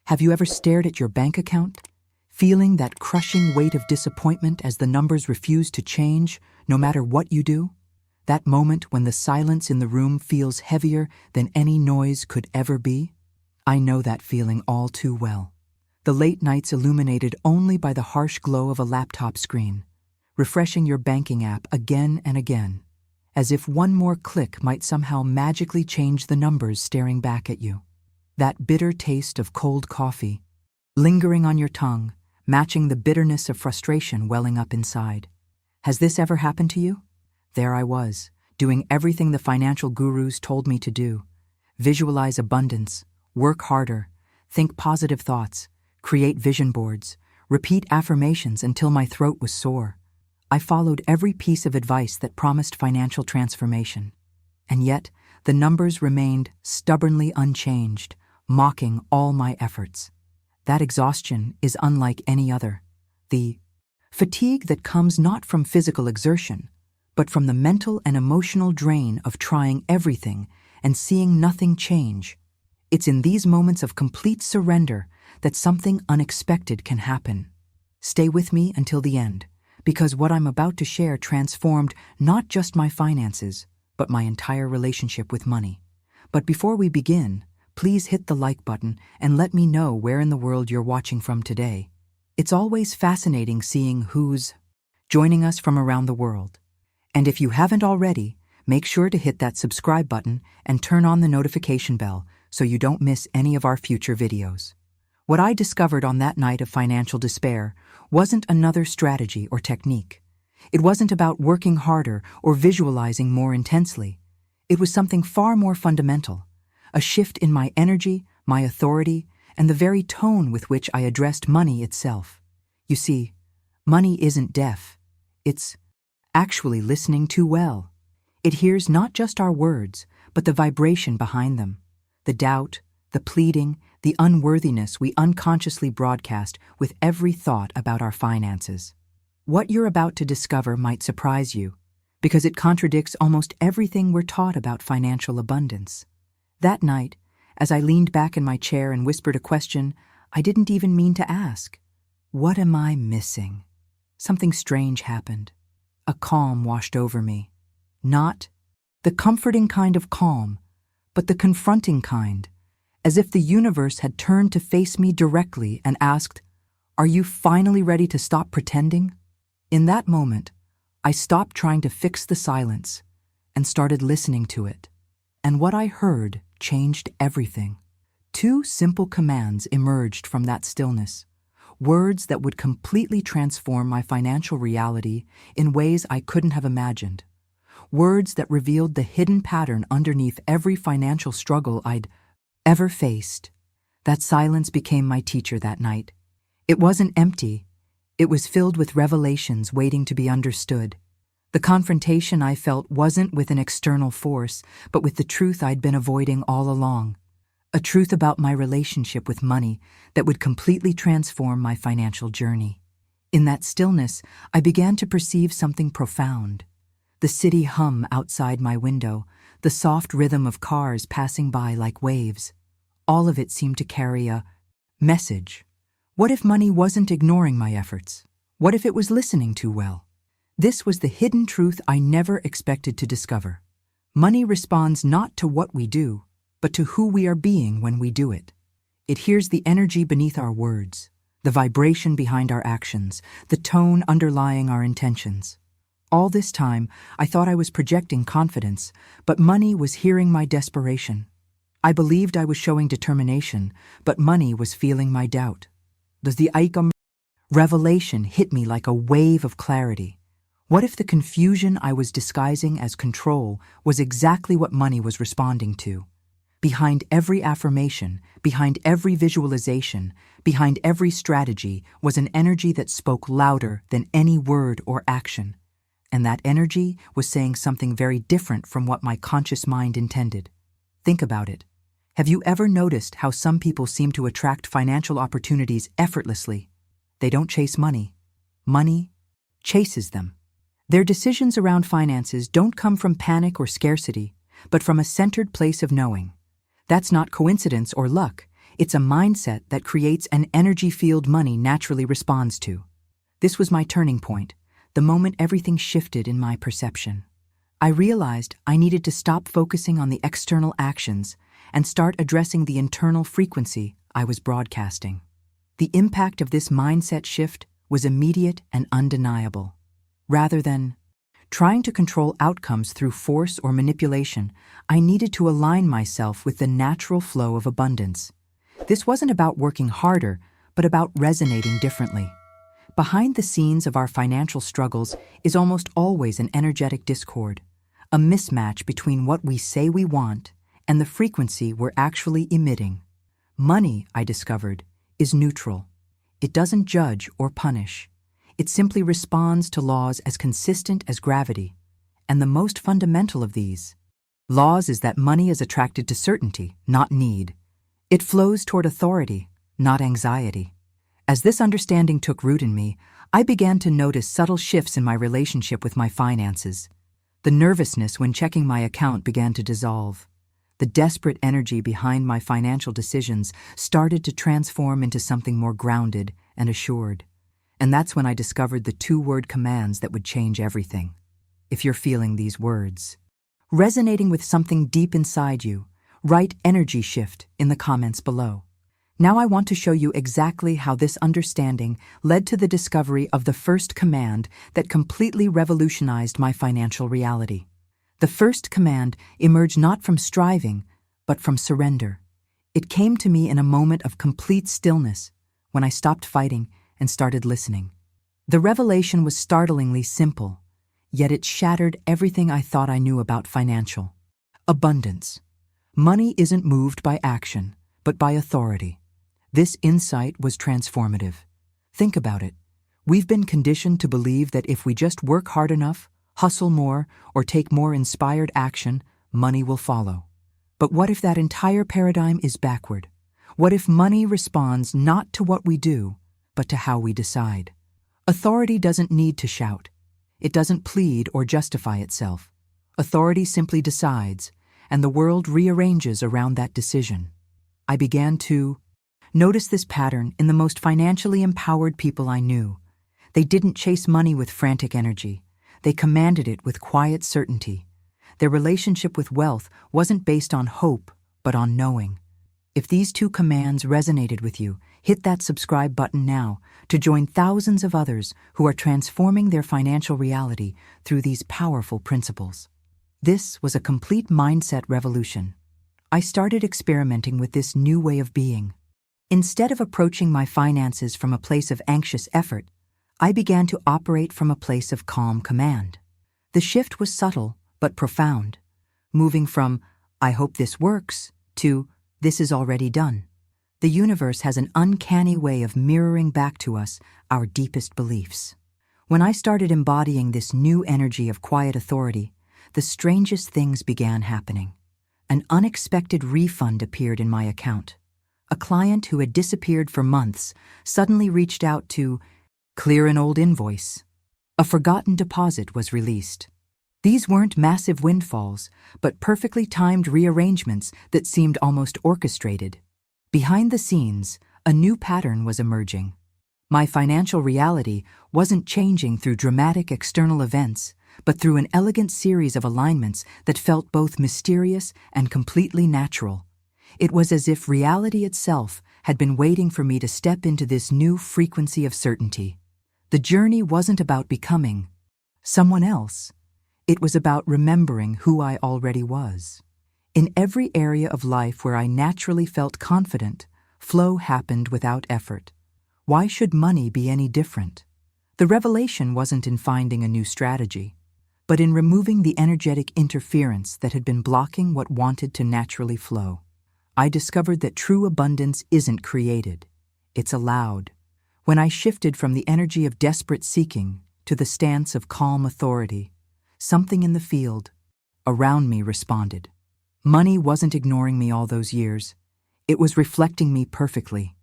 Have you ever stared at your bank account, feeling that crushing weight of disappointment as the numbers refuse to change, no matter what you do? That moment when the silence in the room feels heavier than any noise could ever be? I know that feeling all too well. The late nights illuminated only by the harsh glow of a laptop screen, refreshing your banking app again and again, as if one more click might somehow magically change the numbers staring back at you. That bitter taste of cold coffee, lingering on your tongue, matching the bitterness of frustration welling up inside. Has this ever happened to you? There I was, doing everything the financial gurus told me to do. Visualize abundance, work harder, think positive thoughts, create vision boards, repeat affirmations until my throat was sore. I followed every piece of advice that promised financial transformation. And yet, the numbers remained stubbornly unchanged, mocking all my efforts. That exhaustion is unlike any other. The fatigue that comes not from physical exertion, but from the mental and emotional drain of trying everything and seeing nothing change. It's in these moments of complete surrender that something unexpected can happen. Stay with me until the end, because what I'm about to share transformed not just my finances, but my entire relationship with money. But before we begin, please hit the like button and let me know where in the world you're watching from today. It's always fascinating seeing who's joining us from around the world. And if you haven't already, make sure to hit that subscribe button and turn on the notification bell so you don't miss any of our future videos. What I discovered on that night of financial despair wasn't another strategy or technique. It wasn't about working harder or visualizing more intensely. It was something far more fundamental, a shift in my energy, my authority, and the very tone with which I addressed money itself. You see, money isn't deaf. It's actually listening too well. It hears not just our words, but the vibration behind them, the doubt, the pleading, the unworthiness we unconsciously broadcast with every thought about our finances. What you're about to discover might surprise you, because it contradicts almost everything we're taught about financial abundance. That night, as I leaned back in my chair and whispered a question I didn't even mean to ask, what am I missing? Something strange happened. A calm washed over me. Not the comforting kind of calm, but the confronting kind, as if the universe had turned to face me directly and asked, "Are you finally ready to stop pretending?" In that moment, I stopped trying to fix the silence and started listening to it. And what I heard changed everything. Two simple commands emerged from that stillness, words that would completely transform my financial reality in ways I couldn't have imagined. Words that revealed the hidden pattern underneath every financial struggle I'd ever faced. That silence became my teacher that night. It wasn't empty. It was filled with revelations waiting to be understood. The confrontation I felt wasn't with an external force, but with the truth I'd been avoiding all along. A truth about my relationship with money that would completely transform my financial journey. In that stillness, I began to perceive something profound. The city hum outside my window, the soft rhythm of cars passing by like waves. All of it seemed to carry a message. What if money wasn't ignoring my efforts? What if it was listening too well? This was the hidden truth I never expected to discover. Money responds not to what we do, but to who we are being when we do it. It hears the energy beneath our words, the vibration behind our actions, the tone underlying our intentions. All this time, I thought I was projecting confidence, but money was hearing my desperation. I believed I was showing determination, but money was feeling my doubt. The icon revelation hit me like a wave of clarity. What if the confusion I was disguising as control was exactly what money was responding to? Behind every affirmation, behind every visualization, behind every strategy was an energy that spoke louder than any word or action. And that energy was saying something very different from what my conscious mind intended. Think about it. Have you ever noticed how some people seem to attract financial opportunities effortlessly? They don't chase money. Money chases them. Their decisions around finances don't come from panic or scarcity, but from a centered place of knowing. That's not coincidence or luck. It's a mindset that creates an energy field money naturally responds to. This was my turning point, the moment everything shifted in my perception. I realized I needed to stop focusing on the external actions and start addressing the internal frequency I was broadcasting. The impact of this mindset shift was immediate and undeniable. Rather than trying to control outcomes through force or manipulation, I needed to align myself with the natural flow of abundance. This wasn't about working harder, but about resonating differently. Behind the scenes of our financial struggles is almost always an energetic discord, a mismatch between what we say we want and the frequency we're actually emitting. Money, I discovered, is neutral. It doesn't judge or punish. It simply responds to laws as consistent as gravity. And the most fundamental of these laws is that money is attracted to certainty, not need. It flows toward authority, not anxiety. As this understanding took root in me, I began to notice subtle shifts in my relationship with my finances. The nervousness when checking my account began to dissolve. The desperate energy behind my financial decisions started to transform into something more grounded and assured. And that's when I discovered the 2-word commands that would change everything. If you're feeling these words, resonating with something deep inside you, write energy shift in the comments below. Now I want to show you exactly how this understanding led to the discovery of the first command that completely revolutionized my financial reality. The first command emerged not from striving, but from surrender. It came to me in a moment of complete stillness, when I stopped fighting and started listening. The revelation was startlingly simple, yet it shattered everything I thought I knew about financial abundance. Money isn't moved by action, but by authority. This insight was transformative. Think about it. We've been conditioned to believe that if we just work hard enough, hustle more, or take more inspired action, money will follow. But what if that entire paradigm is backward? What if money responds not to what we do, but to how we decide? Authority doesn't need to shout. It doesn't plead or justify itself. Authority simply decides, and the world rearranges around that decision. I began to notice this pattern in the most financially empowered people I knew. They didn't chase money with frantic energy. They commanded it with quiet certainty. Their relationship with wealth wasn't based on hope, but on knowing. If these 2 commands resonated with you, hit that subscribe button now to join thousands of others who are transforming their financial reality through these powerful principles. This was a complete mindset revolution. I started experimenting with this new way of being. Instead of approaching my finances from a place of anxious effort, I began to operate from a place of calm command. The shift was subtle but profound, moving from, "I hope this works," to, "This is already done." The universe has an uncanny way of mirroring back to us our deepest beliefs. When I started embodying this new energy of quiet authority, the strangest things began happening. An unexpected refund appeared in my account. A client who had disappeared for months suddenly reached out to clear an old invoice. A forgotten deposit was released. These weren't massive windfalls, but perfectly timed rearrangements that seemed almost orchestrated. Behind the scenes, a new pattern was emerging. My financial reality wasn't changing through dramatic external events, but through an elegant series of alignments that felt both mysterious and completely natural. It was as if reality itself had been waiting for me to step into this new frequency of certainty. The journey wasn't about becoming someone else. It was about remembering who I already was. In every area of life where I naturally felt confident, flow happened without effort. Why should money be any different? The revelation wasn't in finding a new strategy, but in removing the energetic interference that had been blocking what wanted to naturally flow. I discovered that true abundance isn't created, it's allowed. When I shifted from the energy of desperate seeking to the stance of calm authority, something in the field around me responded. Money wasn't ignoring me all those years. It was reflecting me perfectly.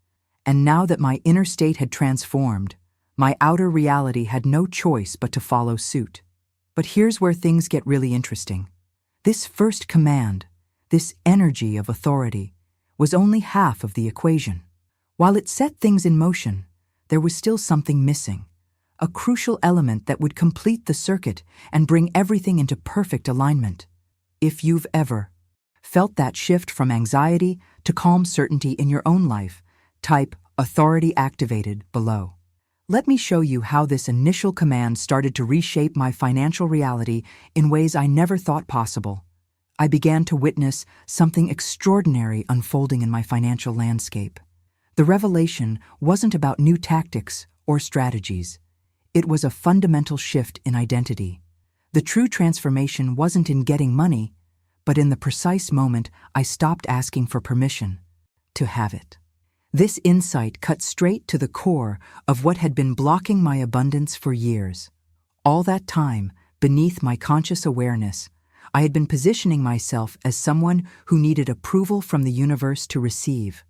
And now that my inner state had transformed, my outer reality had no choice but to follow suit. But here's where things get really interesting. This first command, this energy of authority, was only half of the equation. While it set things in motion, there was still something missing, a crucial element that would complete the circuit and bring everything into perfect alignment. If you've ever felt that shift from anxiety to calm certainty in your own life, type authority activated below. Let me show you how this initial command started to reshape my financial reality in ways I never thought possible. I began to witness something extraordinary unfolding in my financial landscape. The revelation wasn't about new tactics or strategies. It was a fundamental shift in identity. The true transformation wasn't in getting money, but in the precise moment I stopped asking for permission to have it. This insight cut straight to the core of what had been blocking my abundance for years. All that time, beneath my conscious awareness, I had been positioning myself as someone who needed approval from the universe to receive.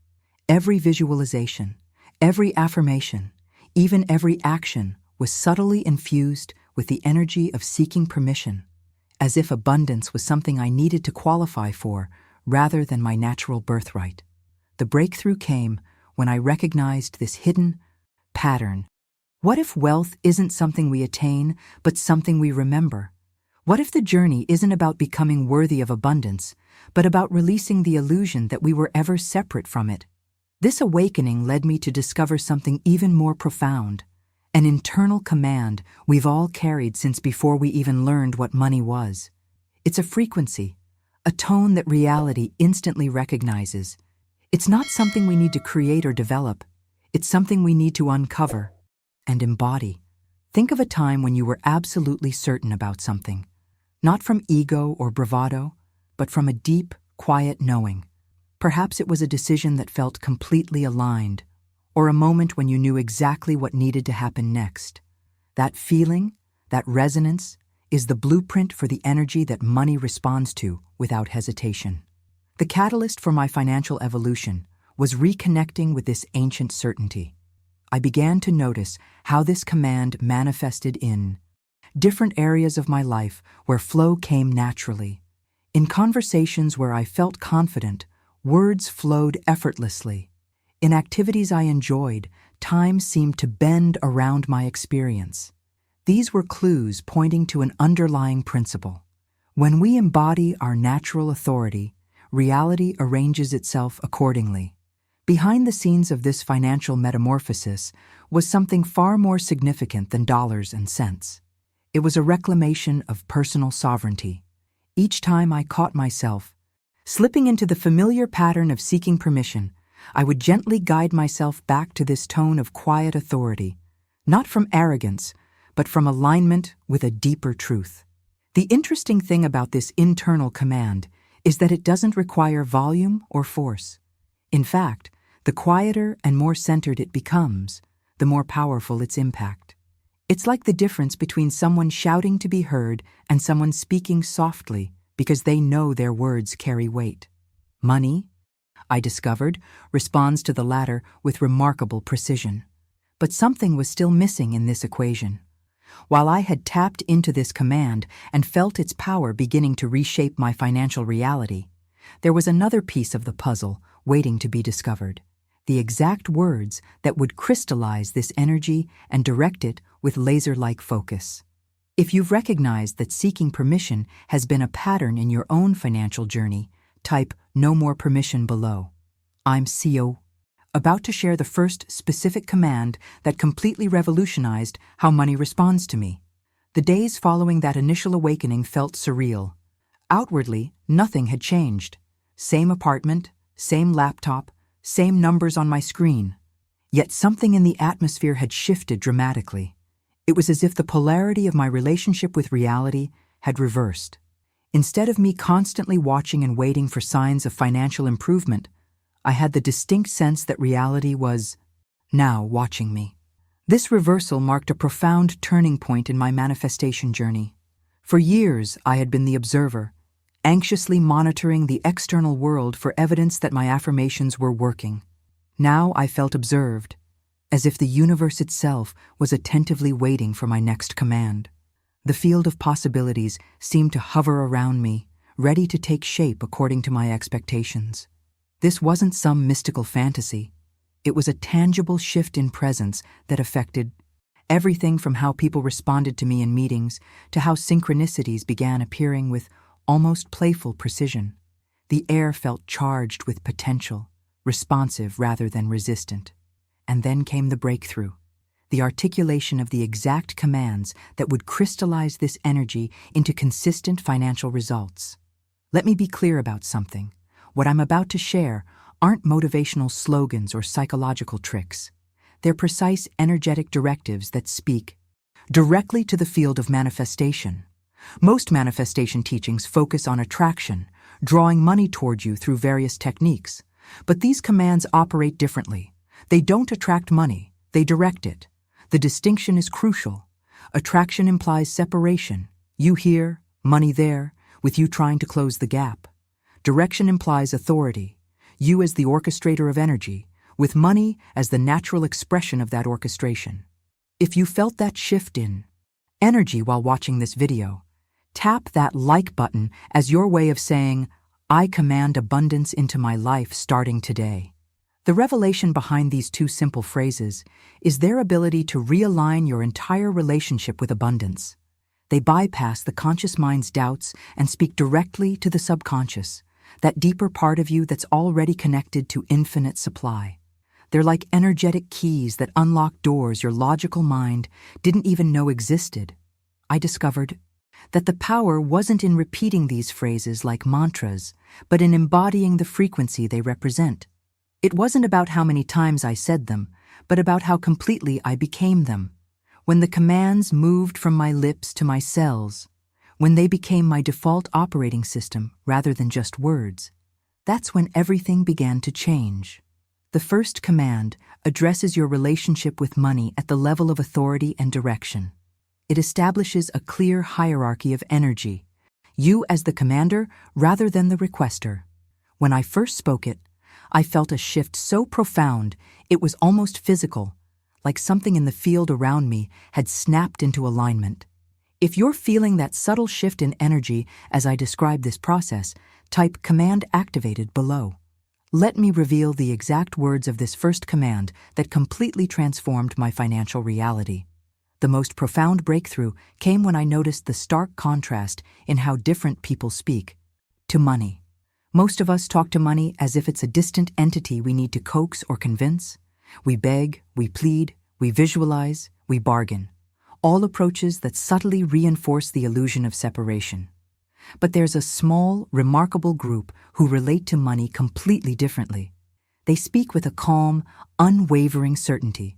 Every visualization, every affirmation, even every action was subtly infused with the energy of seeking permission, as if abundance was something I needed to qualify for rather than my natural birthright. The breakthrough came when I recognized this hidden pattern. What if wealth isn't something we attain, but something we remember? What if the journey isn't about becoming worthy of abundance, but about releasing the illusion that we were ever separate from it? This awakening led me to discover something even more profound, an internal command we've all carried since before we even learned what money was. It's a frequency, a tone that reality instantly recognizes. It's not something we need to create or develop. It's something we need to uncover and embody. Think of a time when you were absolutely certain about something, not from ego or bravado, but from a deep, quiet knowing. Perhaps it was a decision that felt completely aligned, or a moment when you knew exactly what needed to happen next. That feeling, that resonance, is the blueprint for the energy that money responds to without hesitation. The catalyst for my financial evolution was reconnecting with this ancient certainty. I began to notice how this command manifested in different areas of my life where flow came naturally. In conversations where I felt confident, words flowed effortlessly. In activities I enjoyed, time seemed to bend around my experience. These were clues pointing to an underlying principle. When we embody our natural authority, reality arranges itself accordingly. Behind the scenes of this financial metamorphosis was something far more significant than dollars and cents. It was a reclamation of personal sovereignty. Each time I caught myself slipping into the familiar pattern of seeking permission, I would gently guide myself back to this tone of quiet authority, not from arrogance, but from alignment with a deeper truth. The interesting thing about this internal command is that it doesn't require volume or force. In fact, the quieter and more centered it becomes, the more powerful its impact. It's like the difference between someone shouting to be heard and someone speaking softly because they know their words carry weight. Money, I discovered, responds to the latter with remarkable precision. But something was still missing in this equation. While I had tapped into this command and felt its power beginning to reshape my financial reality, there was another piece of the puzzle waiting to be discovered. The exact words that would crystallize this energy and direct it with laser-like focus. If you've recognized that seeking permission has been a pattern in your own financial journey, type "no more permission" below. I'm CO, about to share the first specific command that completely revolutionized how money responds to me. The days following that initial awakening felt surreal. Outwardly, nothing had changed. Same apartment, same laptop, same numbers on my screen. Yet something in the atmosphere had shifted dramatically. It was as if the polarity of my relationship with reality had reversed. Instead of me constantly watching and waiting for signs of financial improvement, I had the distinct sense that reality was now watching me. This reversal marked a profound turning point in my manifestation journey. For years, I had been the observer, anxiously monitoring the external world for evidence that my affirmations were working. Now I felt observed, as if the universe itself was attentively waiting for my next command. The field of possibilities seemed to hover around me, ready to take shape according to my expectations. This wasn't some mystical fantasy. It was a tangible shift in presence that affected everything from how people responded to me in meetings to how synchronicities began appearing with almost playful precision. The air felt charged with potential, responsive rather than resistant. And then came the breakthrough, the articulation of the exact commands that would crystallize this energy into consistent financial results. Let me be clear about something. What I'm about to share aren't motivational slogans or psychological tricks. They're precise energetic directives that speak directly to the field of manifestation. Most manifestation teachings focus on attraction, drawing money toward you through various techniques. But these commands operate differently. They don't attract money, they direct it. The distinction is crucial. Attraction implies separation. You here, money there, with you trying to close the gap. Direction implies authority. You as the orchestrator of energy, with money as the natural expression of that orchestration. If you felt that shift in energy while watching this video, tap that like button as your way of saying, I command abundance into my life starting today. The revelation behind these two simple phrases is their ability to realign your entire relationship with abundance. They bypass the conscious mind's doubts and speak directly to the subconscious, that deeper part of you that's already connected to infinite supply. They're like energetic keys that unlock doors your logical mind didn't even know existed. I discovered that the power wasn't in repeating these phrases like mantras, but in embodying the frequency they represent. It wasn't about how many times I said them, but about how completely I became them. When the commands moved from my lips to my cells, when they became my default operating system rather than just words, that's when everything began to change. The first command addresses your relationship with money at the level of authority and direction. It establishes a clear hierarchy of energy, you as the commander rather than the requester. When I first spoke it, I felt a shift so profound it was almost physical, like something in the field around me had snapped into alignment. If you're feeling that subtle shift in energy as I describe this process, type command activated below. Let me reveal the exact words of this first command that completely transformed my financial reality. The most profound breakthrough came when I noticed the stark contrast in how different people speak to money. Most of us talk to money as if it's a distant entity we need to coax or convince. We beg, we plead, we visualize, we bargain. All approaches that subtly reinforce the illusion of separation. But there's a small, remarkable group who relate to money completely differently. They speak with a calm, unwavering certainty,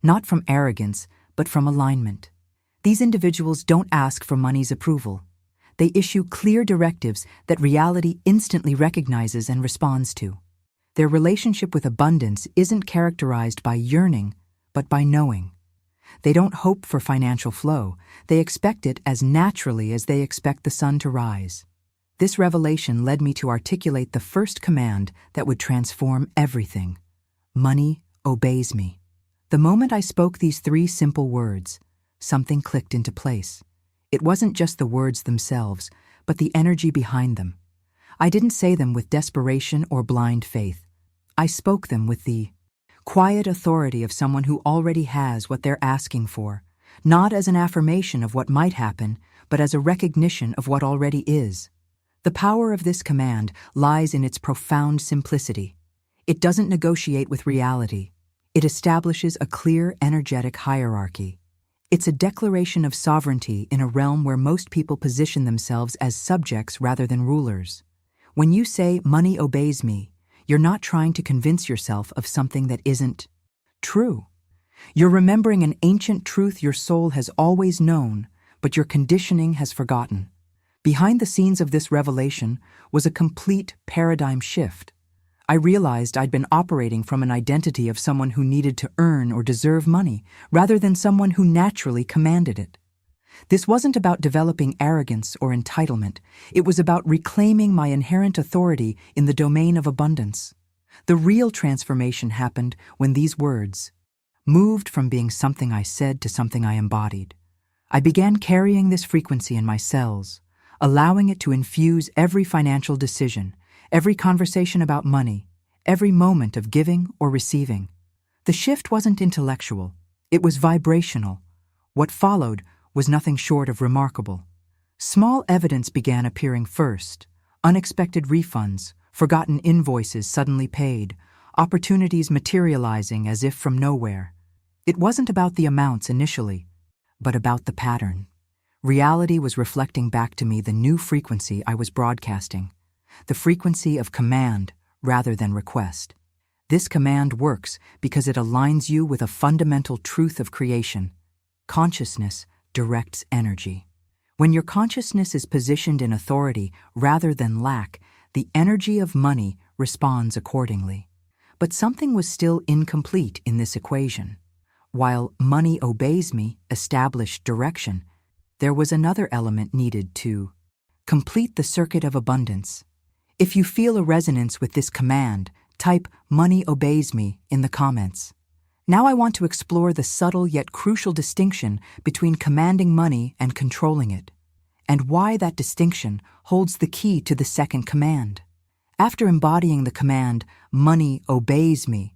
not from arrogance, but from alignment. These individuals don't ask for money's approval. They issue clear directives that reality instantly recognizes and responds to. Their relationship with abundance isn't characterized by yearning, but by knowing. They don't hope for financial flow. They expect it as naturally as they expect the sun to rise. This revelation led me to articulate the first command that would transform everything. Money obeys me. The moment I spoke these three simple words, something clicked into place. It wasn't just the words themselves, but the energy behind them. I didn't say them with desperation or blind faith. I spoke them with the quiet authority of someone who already has what they're asking for, not as an affirmation of what might happen, but as a recognition of what already is. The power of this command lies in its profound simplicity. It doesn't negotiate with reality. It establishes a clear, energetic hierarchy. It's a declaration of sovereignty in a realm where most people position themselves as subjects rather than rulers. When you say, money obeys me, you're not trying to convince yourself of something that isn't true. You're remembering an ancient truth your soul has always known, but your conditioning has forgotten. Behind the scenes of this revelation was a complete paradigm shift. I realized I'd been operating from an identity of someone who needed to earn or deserve money, rather than someone who naturally commanded it. This wasn't about developing arrogance or entitlement. It was about reclaiming my inherent authority in the domain of abundance. The real transformation happened when these words moved from being something I said to something I embodied. I began carrying this frequency in my cells, allowing it to infuse every financial decision, every conversation about money, every moment of giving or receiving. The shift wasn't intellectual, it was vibrational. What followed was nothing short of remarkable. Small evidence began appearing first: unexpected refunds, forgotten invoices suddenly paid, opportunities materializing as if from nowhere. It wasn't about the amounts initially, but about the pattern. Reality was reflecting back to me the new frequency I was broadcasting, the frequency of command rather than request. This command works because it aligns you with a fundamental truth of creation. Consciousness directs energy. When your consciousness is positioned in authority rather than lack, the energy of money responds accordingly. But something was still incomplete in this equation. While money obeys me established direction, there was another element needed to complete the circuit of abundance. If you feel a resonance with this command, type "money obeys me" in the comments. Now I want to explore the subtle yet crucial distinction between commanding money and controlling it, and why that distinction holds the key to the second command. After embodying the command, "money obeys me,"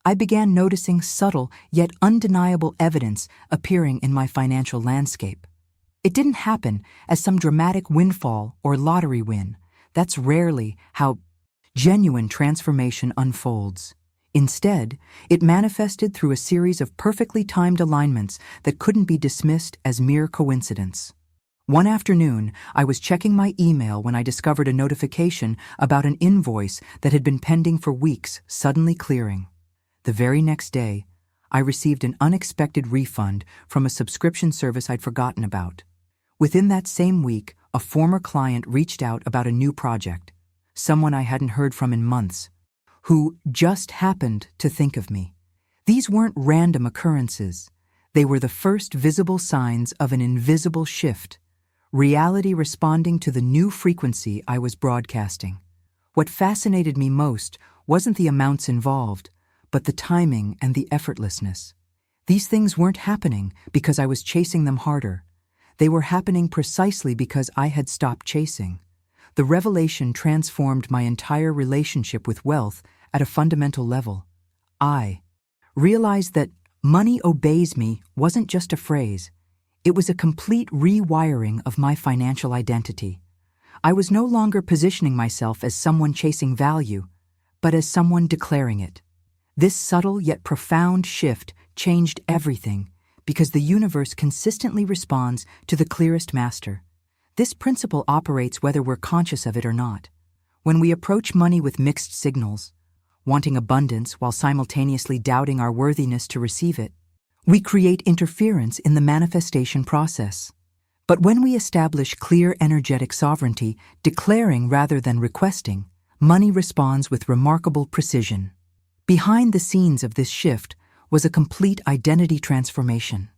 I began noticing subtle yet undeniable evidence appearing in my financial landscape. It didn't happen as some dramatic windfall or lottery win. That's rarely how genuine transformation unfolds. Instead, it manifested through a series of perfectly timed alignments that couldn't be dismissed as mere coincidence. One afternoon, I was checking my email when I discovered a notification about an invoice that had been pending for weeks suddenly clearing. The very next day, I received an unexpected refund from a subscription service I'd forgotten about. Within that same week, a former client reached out about a new project, someone I hadn't heard from in months, who just happened to think of me. These weren't random occurrences. They were the first visible signs of an invisible shift, reality responding to the new frequency I was broadcasting. What fascinated me most wasn't the amounts involved, but the timing and the effortlessness. These things weren't happening because I was chasing them harder. They were happening precisely because I had stopped chasing. The revelation transformed my entire relationship with wealth at a fundamental level. I realized that "money obeys me" wasn't just a phrase. It was a complete rewiring of my financial identity. I was no longer positioning myself as someone chasing value, but as someone declaring it. This subtle yet profound shift changed everything because the universe consistently responds to the clearest master. This principle operates whether we're conscious of it or not. When we approach money with mixed signals, wanting abundance while simultaneously doubting our worthiness to receive it, we create interference in the manifestation process. But when we establish clear energetic sovereignty, declaring rather than requesting, money responds with remarkable precision. Behind the scenes of this shift was a complete identity transformation.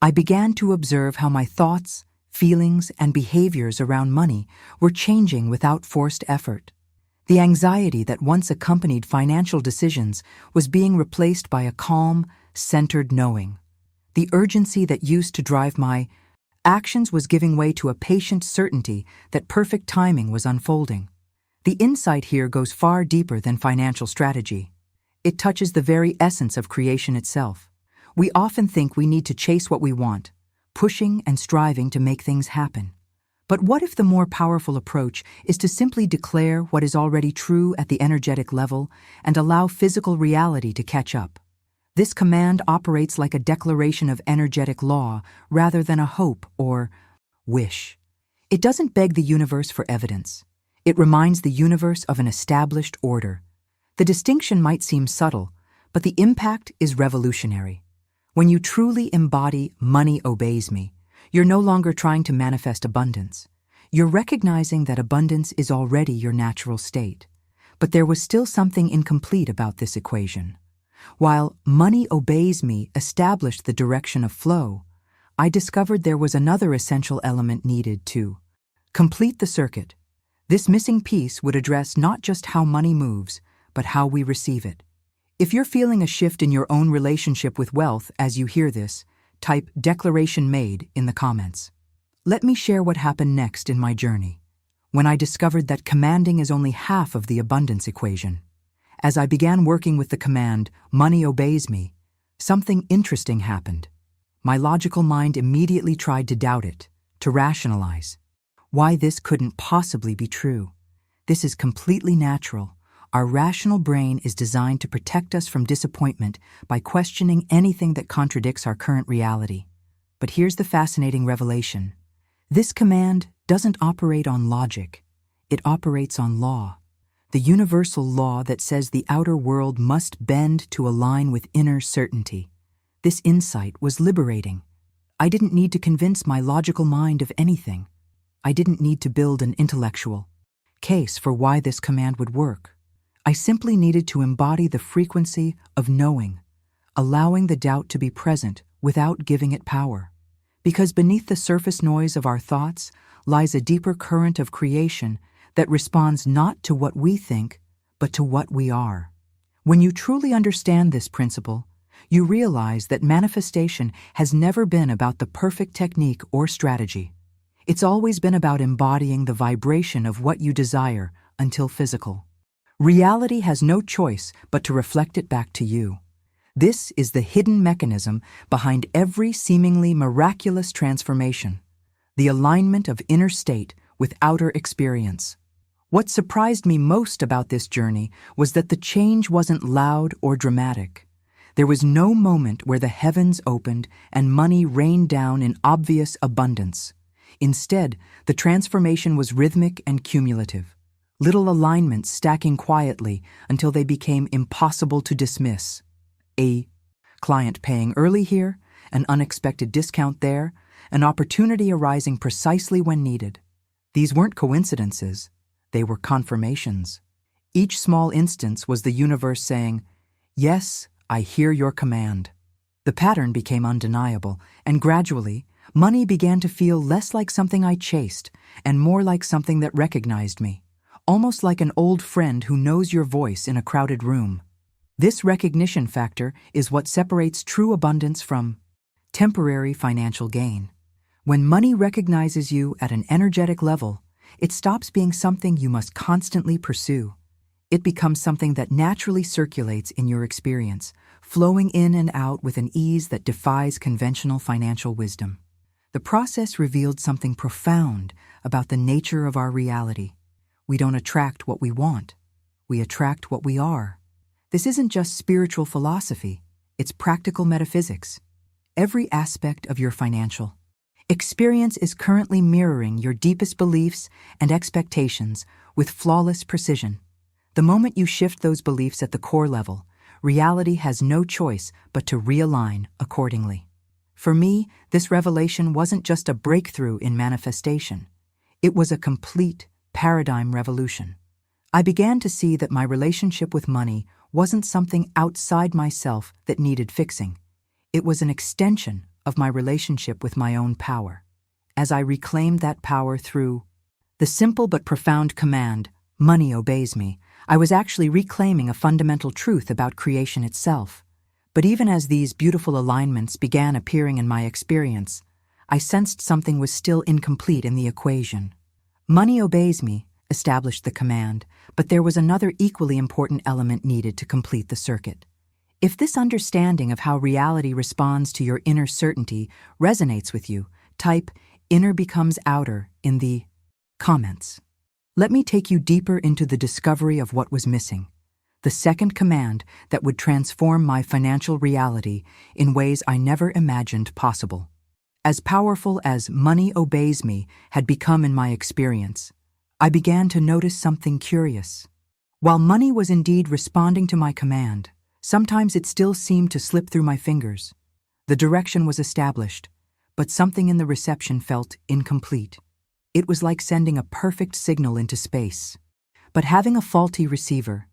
I began to observe how my thoughts, feelings, and behaviors around money were changing without forced effort. The anxiety that once accompanied financial decisions was being replaced by a calm, centered knowing. The urgency that used to drive my actions was giving way to a patient certainty that perfect timing was unfolding. The insight here goes far deeper than financial strategy. It touches the very essence of creation itself. We often think we need to chase what we want, pushing and striving to make things happen. But what if the more powerful approach is to simply declare what is already true at the energetic level and allow physical reality to catch up? This command operates like a declaration of energetic law rather than a hope or wish. It doesn't beg the universe for evidence. It reminds the universe of an established order. The distinction might seem subtle, but the impact is revolutionary. When you truly embody "money obeys me," you're no longer trying to manifest abundance. You're recognizing that abundance is already your natural state. But there was still something incomplete about this equation. While "money obeys me" established the direction of flow, I discovered there was another essential element needed to complete the circuit. This missing piece would address not just how money moves, but how we receive it. If you're feeling a shift in your own relationship with wealth as you hear this, type "declaration made" in the comments. Let me share what happened next in my journey, when I discovered that commanding is only half of the abundance equation. As I began working with the command, "Money obeys me," something interesting happened. My logical mind immediately tried to doubt it, to rationalize. Why this couldn't possibly be true. This is completely natural. Our rational brain is designed to protect us from disappointment by questioning anything that contradicts our current reality. But here's the fascinating revelation. This command doesn't operate on logic. It operates on law. The universal law that says the outer world must bend to align with inner certainty. This insight was liberating. I didn't need to convince my logical mind of anything. I didn't need to build an intellectual case for why this command would work. I simply needed to embody the frequency of knowing, allowing the doubt to be present without giving it power. Because beneath the surface noise of our thoughts lies a deeper current of creation that responds not to what we think, but to what we are. When you truly understand this principle, you realize that manifestation has never been about the perfect technique or strategy. It's always been about embodying the vibration of what you desire until physical. Reality has no choice but to reflect it back to you. This is the hidden mechanism behind every seemingly miraculous transformation, the alignment of inner state with outer experience. What surprised me most about this journey was that the change wasn't loud or dramatic. There was no moment where the heavens opened and money rained down in obvious abundance. Instead, the transformation was rhythmic and cumulative. Little alignments stacking quietly until they became impossible to dismiss. A client paying early here, an unexpected discount there, an opportunity arising precisely when needed. These weren't coincidences, they were confirmations. Each small instance was the universe saying, "Yes, I hear your command." The pattern became undeniable, and gradually, money began to feel less like something I chased and more like something that recognized me. Almost like an old friend who knows your voice in a crowded room. This recognition factor is what separates true abundance from temporary financial gain. When money recognizes you at an energetic level, it stops being something you must constantly pursue. It becomes something that naturally circulates in your experience, flowing in and out with an ease that defies conventional financial wisdom. The process revealed something profound about the nature of our reality. We don't attract what we want. We attract what we are. This isn't just spiritual philosophy. It's practical metaphysics. Every aspect of your financial experience is currently mirroring your deepest beliefs and expectations with flawless precision. The moment you shift those beliefs at the core level, reality has no choice but to realign accordingly. For me, this revelation wasn't just a breakthrough in manifestation. It was a complete paradigm revolution. I began to see that my relationship with money wasn't something outside myself that needed fixing. It was an extension of my relationship with my own power. As I reclaimed that power through the simple but profound command, "Money obeys me," I was actually reclaiming a fundamental truth about creation itself. But even as these beautiful alignments began appearing in my experience, I sensed something was still incomplete in the equation. "Money obeys me," established the command, but there was another equally important element needed to complete the circuit. If this understanding of how reality responds to your inner certainty resonates with you, type "inner becomes outer" in the comments. Let me take you deeper into the discovery of what was missing. The second command that would transform my financial reality in ways I never imagined possible. As powerful as "money obeys me" had become in my experience, I began to notice something curious. While money was indeed responding to my command, sometimes it still seemed to slip through my fingers. The direction was established, but something in the reception felt incomplete. It was like sending a perfect signal into space, but having a faulty receiver.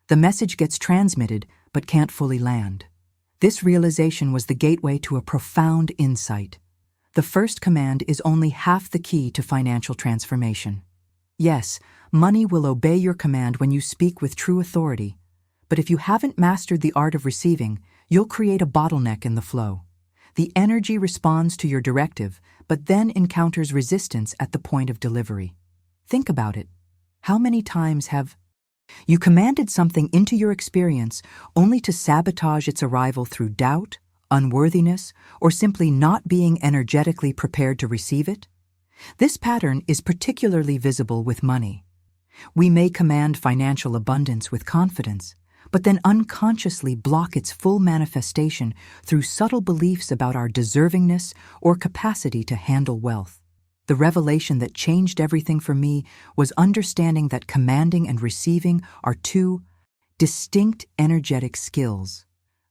The message gets transmitted but can't fully land. This realization was the gateway to a profound insight. The first command is only half the key to financial transformation. Yes, money will obey your command when you speak with true authority, but if you haven't mastered the art of receiving, you'll create a bottleneck in the flow. The energy responds to your directive, but then encounters resistance at the point of delivery. Think about it. How many times have You commanded something into your experience only to sabotage its arrival through doubt, unworthiness, or simply not being energetically prepared to receive it. This pattern is particularly visible with money. We may command financial abundance with confidence, but then unconsciously block its full manifestation through subtle beliefs about our deservingness or capacity to handle wealth. The revelation that changed everything for me was understanding that commanding and receiving are two distinct energetic skills.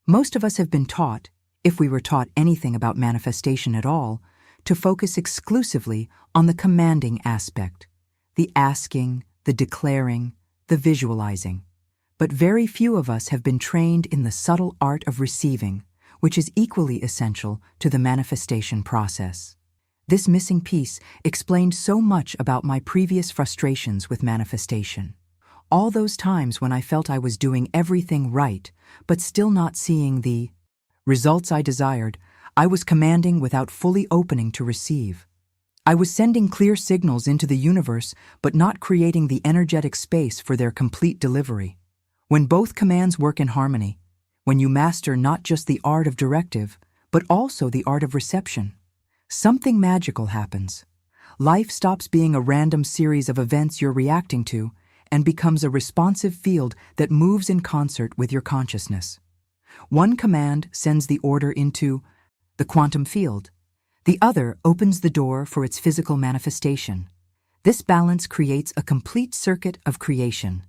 Most of us have been taught, if we were taught anything about manifestation at all, to focus exclusively on the commanding aspect, the asking, the declaring, the visualizing. But very few of us have been trained in the subtle art of receiving, which is equally essential to the manifestation process. This missing piece explained so much about my previous frustrations with manifestation. All those times when I felt I was doing everything right, but still not seeing the results I desired, I was commanding without fully opening to receive. I was sending clear signals into the universe, but not creating the energetic space for their complete delivery. When both commands work in harmony, when you master not just the art of directive, but also the art of reception, something magical happens. Life stops being a random series of events you're reacting to and becomes a responsive field that moves in concert with your consciousness. One command sends the order into the quantum field. The other opens the door for its physical manifestation. This balance creates a complete circuit of creation.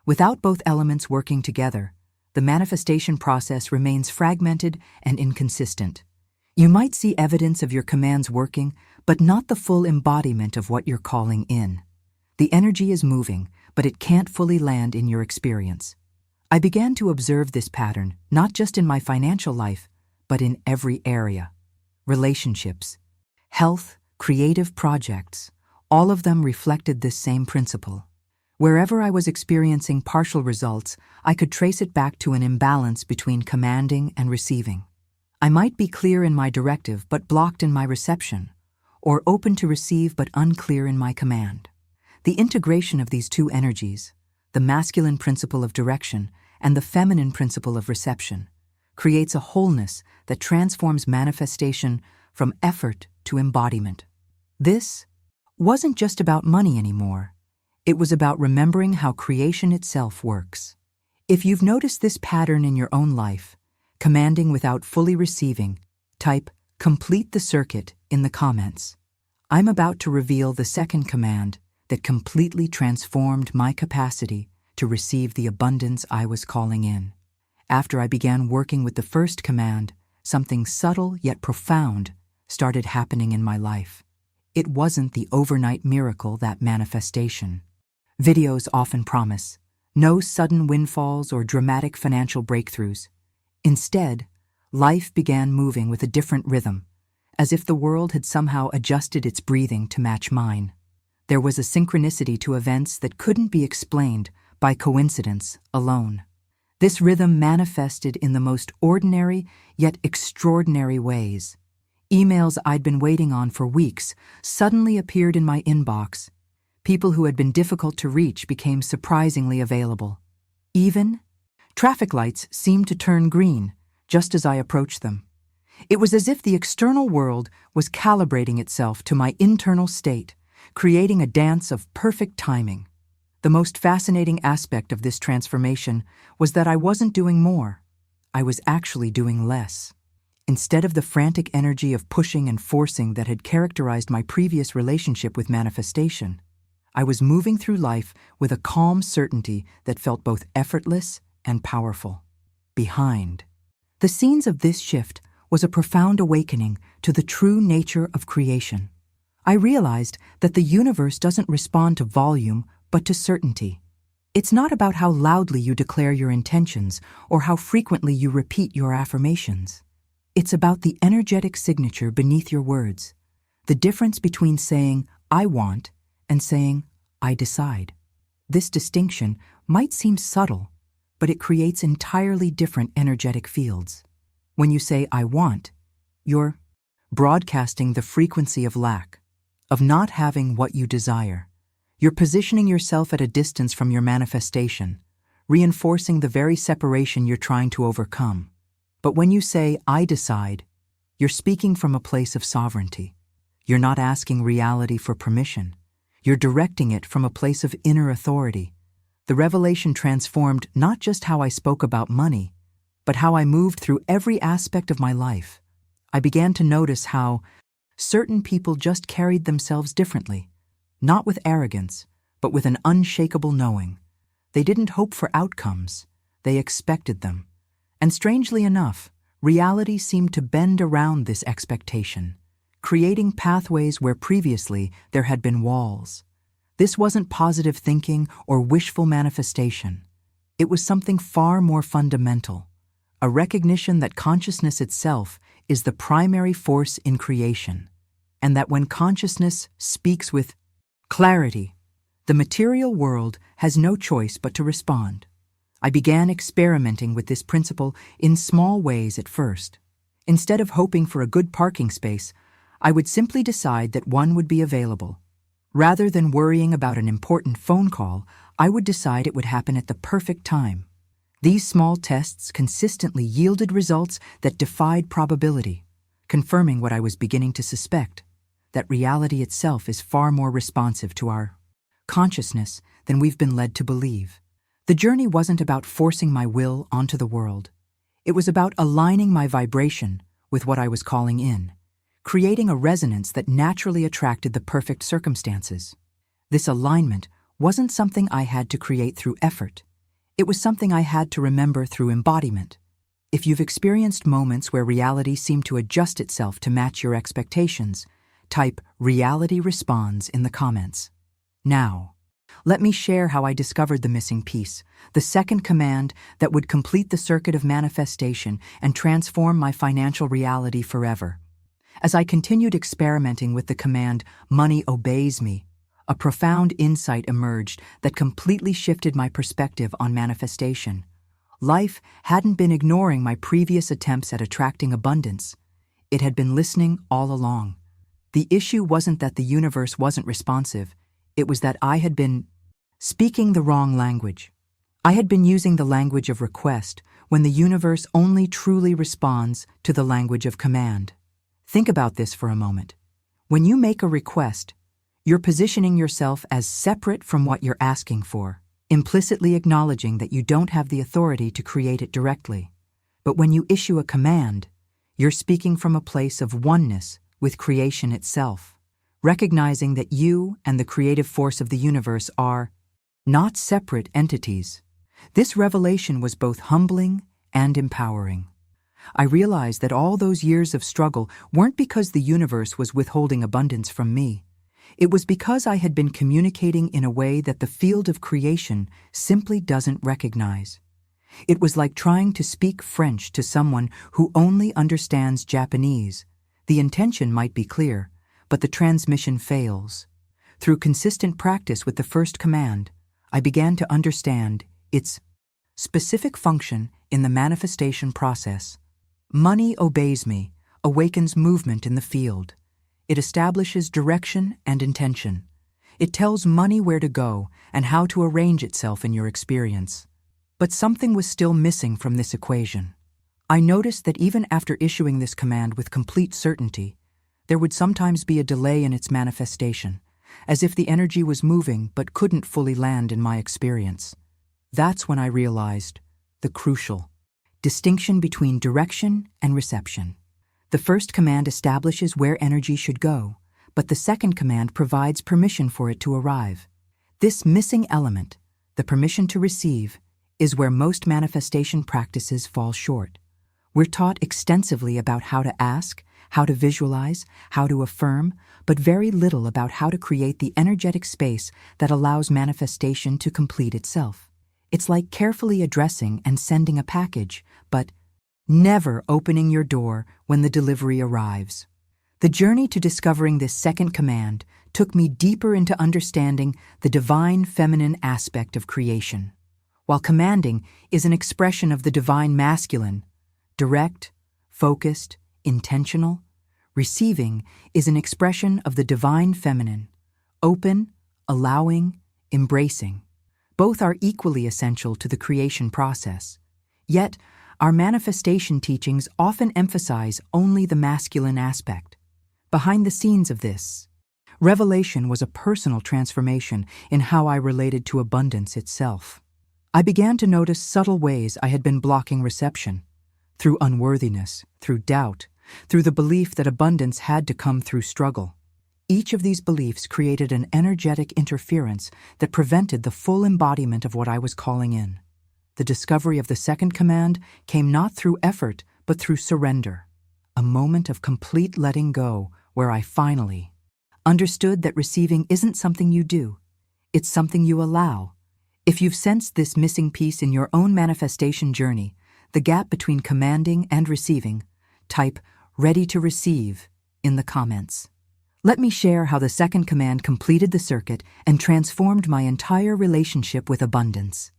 Without both elements working together, the manifestation process remains fragmented and inconsistent. You might see evidence of your commands working, but not the full embodiment of what you're calling in. The energy is moving, but it can't fully land in your experience. I began to observe this pattern, not just in my financial life, but in every area. Relationships, health, creative projects, all of them reflected this same principle. Wherever I was experiencing partial results, I could trace it back to an imbalance between commanding and receiving. I might be clear in my directive but blocked in my reception, or open to receive but unclear in my command. The integration of these two energies, the masculine principle of direction and the feminine principle of reception, creates a wholeness that transforms manifestation from effort to embodiment. This wasn't just about money anymore. It was about remembering how creation itself works. If you've noticed this pattern in your own life, commanding without fully receiving, type "complete the circuit" in the comments. I'm about to reveal the second command that completely transformed my capacity to receive the abundance I was calling in. After I began working with the first command, something subtle yet profound started happening in my life. It wasn't the overnight miracle that manifestation videos often promise, no sudden windfalls or dramatic financial breakthroughs. Instead, life began moving with a different rhythm, as if the world had somehow adjusted its breathing to match mine. There was a synchronicity to events that couldn't be explained by coincidence alone. This rhythm manifested in the most ordinary yet extraordinary ways. Emails I'd been waiting on for weeks suddenly appeared in my inbox. People who had been difficult to reach became surprisingly available. Even traffic lights seemed to turn green just as I approached them. It was as if the external world was calibrating itself to my internal state, creating a dance of perfect timing. The most fascinating aspect of this transformation was that I wasn't doing more. I was actually doing less. Instead of the frantic energy of pushing and forcing that had characterized my previous relationship with manifestation, I was moving through life with a calm certainty that felt both effortless and powerful. Behind the scenes of this shift was a profound awakening to the true nature of creation. I realized that the universe doesn't respond to volume, but to certainty. It's not about how loudly you declare your intentions or how frequently you repeat your affirmations. It's about the energetic signature beneath your words, the difference between saying, "I want," and saying, "I decide." This distinction might seem subtle, but it creates entirely different energetic fields. When you say, "I want," you're broadcasting the frequency of lack, of not having what you desire. You're positioning yourself at a distance from your manifestation, reinforcing the very separation you're trying to overcome. But when you say, "I decide," you're speaking from a place of sovereignty. You're not asking reality for permission. You're directing it from a place of inner authority. The revelation transformed not just how I spoke about money, but how I moved through every aspect of my life. I began to notice how certain people just carried themselves differently, not with arrogance, but with an unshakable knowing. They didn't hope for outcomes, they expected them. And strangely enough, reality seemed to bend around this expectation, creating pathways where previously there had been walls. This wasn't positive thinking or wishful manifestation. It was something far more fundamental, a recognition that consciousness itself is the primary force in creation, and that when consciousness speaks with clarity, the material world has no choice but to respond. I began experimenting with this principle in small ways at first. Instead of hoping for a good parking space, I would simply decide that one would be available. Rather than worrying about an important phone call, I would decide it would happen at the perfect time. These small tests consistently yielded results that defied probability, confirming what I was beginning to suspect, that reality itself is far more responsive to our consciousness than we've been led to believe. The journey wasn't about forcing my will onto the world. It was about aligning my vibration with what I was calling in, creating a resonance that naturally attracted the perfect circumstances. This alignment wasn't something I had to create through effort. It was something I had to remember through embodiment. If you've experienced moments where reality seemed to adjust itself to match your expectations, type "reality responds" in the comments. Now, let me share how I discovered the missing piece, the second command that would complete the circuit of manifestation and transform my financial reality forever. As I continued experimenting with the command, "Money obeys me," a profound insight emerged that completely shifted my perspective on manifestation. Life hadn't been ignoring my previous attempts at attracting abundance. It had been listening all along. The issue wasn't that the universe wasn't responsive. It was that I had been speaking the wrong language. I had been using the language of request when the universe only truly responds to the language of command. Think about this for a moment. When you make a request, you're positioning yourself as separate from what you're asking for, implicitly acknowledging that you don't have the authority to create it directly. But when you issue a command, you're speaking from a place of oneness with creation itself, recognizing that you and the creative force of the universe are not separate entities. This revelation was both humbling and empowering. I realized that all those years of struggle weren't because the universe was withholding abundance from me. It was because I had been communicating in a way that the field of creation simply doesn't recognize. It was like trying to speak French to someone who only understands Japanese. The intention might be clear, but the transmission fails. Through consistent practice with the first command, I began to understand its specific function in the manifestation process. "Money obeys me" awakens movement in the field. It establishes direction and intention. It tells money where to go and how to arrange itself in your experience. But something was still missing from this equation. I noticed that even after issuing this command with complete certainty, there would sometimes be a delay in its manifestation, as if the energy was moving but couldn't fully land in my experience. That's when I realized the crucial distinction between direction and reception. The first command establishes where energy should go, but the second command provides permission for it to arrive. This missing element, the permission to receive, is where most manifestation practices fall short. We're taught extensively about how to ask, how to visualize, how to affirm, but very little about how to create the energetic space that allows manifestation to complete itself. It's like carefully addressing and sending a package, but never opening your door when the delivery arrives. The journey to discovering this second command took me deeper into understanding the divine feminine aspect of creation. While commanding is an expression of the divine masculine, direct, focused, intentional, receiving is an expression of the divine feminine, open, allowing, embracing. Both are equally essential to the creation process. Yet, our manifestation teachings often emphasize only the masculine aspect. Behind the scenes of this revelation was a personal transformation in how I related to abundance itself. I began to notice subtle ways I had been blocking reception. Through unworthiness, through doubt, through the belief that abundance had to come through struggle. Each of these beliefs created an energetic interference that prevented the full embodiment of what I was calling in. The discovery of the second command came not through effort, but through surrender. A moment of complete letting go where I finally understood that receiving isn't something you do, it's something you allow. If you've sensed this missing piece in your own manifestation journey, the gap between commanding and receiving, type "ready to receive" in the comments. Let me share how the second command completed the circuit and transformed my entire relationship with abundance.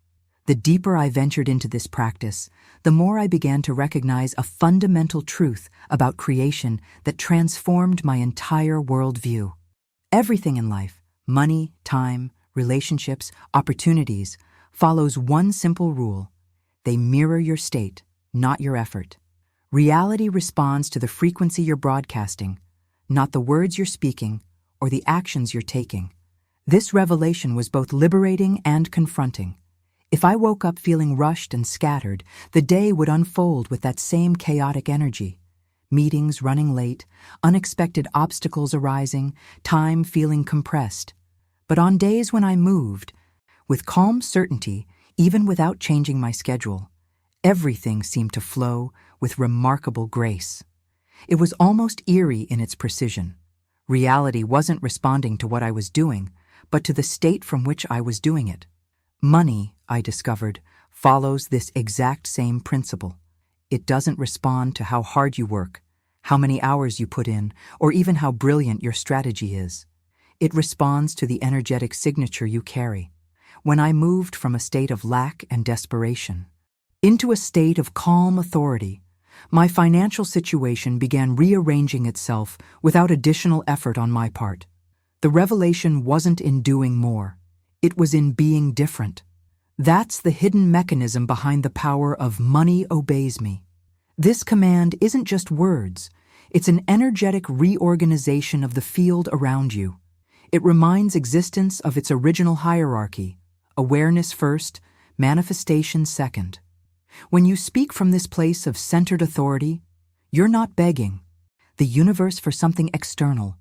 The deeper I ventured into this practice, the more I began to recognize a fundamental truth about creation that transformed my entire worldview. Everything in life, money, time, relationships, opportunities, follows one simple rule. They mirror your state, not your effort. Reality responds to the frequency you're broadcasting, not the words you're speaking or the actions you're taking. This revelation was both liberating and confronting. If I woke up feeling rushed and scattered, the day would unfold with that same chaotic energy. Meetings running late, unexpected obstacles arising, time feeling compressed. But on days when I moved, with calm certainty, even without changing my schedule, everything seemed to flow with remarkable grace. It was almost eerie in its precision. Reality wasn't responding to what I was doing, but to the state from which I was doing it. Money, I discovered, follows this exact same principle. It doesn't respond to how hard you work, how many hours you put in, or even how brilliant your strategy is. It responds to the energetic signature you carry. When I moved from a state of lack and desperation into a state of calm authority, my financial situation began rearranging itself without additional effort on my part. The revelation wasn't in doing more. It was in being different. That's the hidden mechanism behind the power of "money obeys me." This command isn't just words. It's an energetic reorganization of the field around you. It reminds existence of its original hierarchy: awareness first, manifestation second. When you speak from this place of centered authority, you're not begging the universe for something external.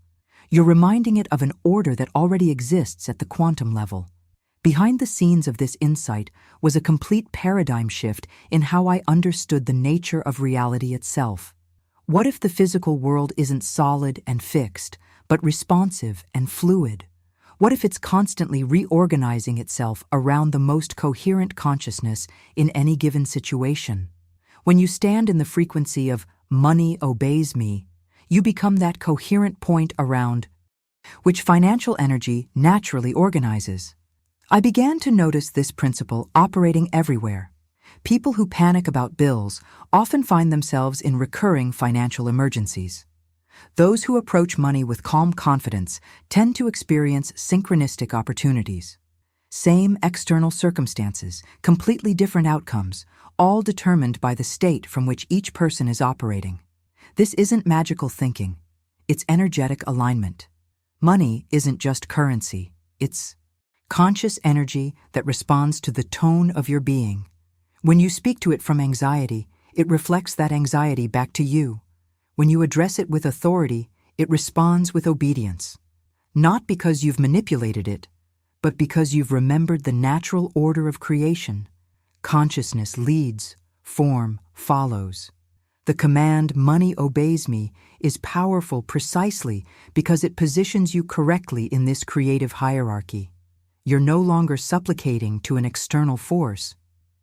You're reminding it of an order that already exists at the quantum level. Behind the scenes of this insight was a complete paradigm shift in how I understood the nature of reality itself. What if the physical world isn't solid and fixed, but responsive and fluid? What if it's constantly reorganizing itself around the most coherent consciousness in any given situation? When you stand in the frequency of "money obeys me," you become that coherent point around which financial energy naturally organizes. I began to notice this principle operating everywhere. People who panic about bills often find themselves in recurring financial emergencies. Those who approach money with calm confidence tend to experience synchronistic opportunities. Same external circumstances, completely different outcomes, all determined by the state from which each person is operating. This isn't magical thinking. It's energetic alignment. Money isn't just currency. It's conscious energy that responds to the tone of your being. When you speak to it from anxiety, it reflects that anxiety back to you. When you address it with authority, it responds with obedience. Not because you've manipulated it, but because you've remembered the natural order of creation. Consciousness leads, form follows. The command "money obeys me" is powerful precisely because it positions you correctly in this creative hierarchy. You're no longer supplicating to an external force.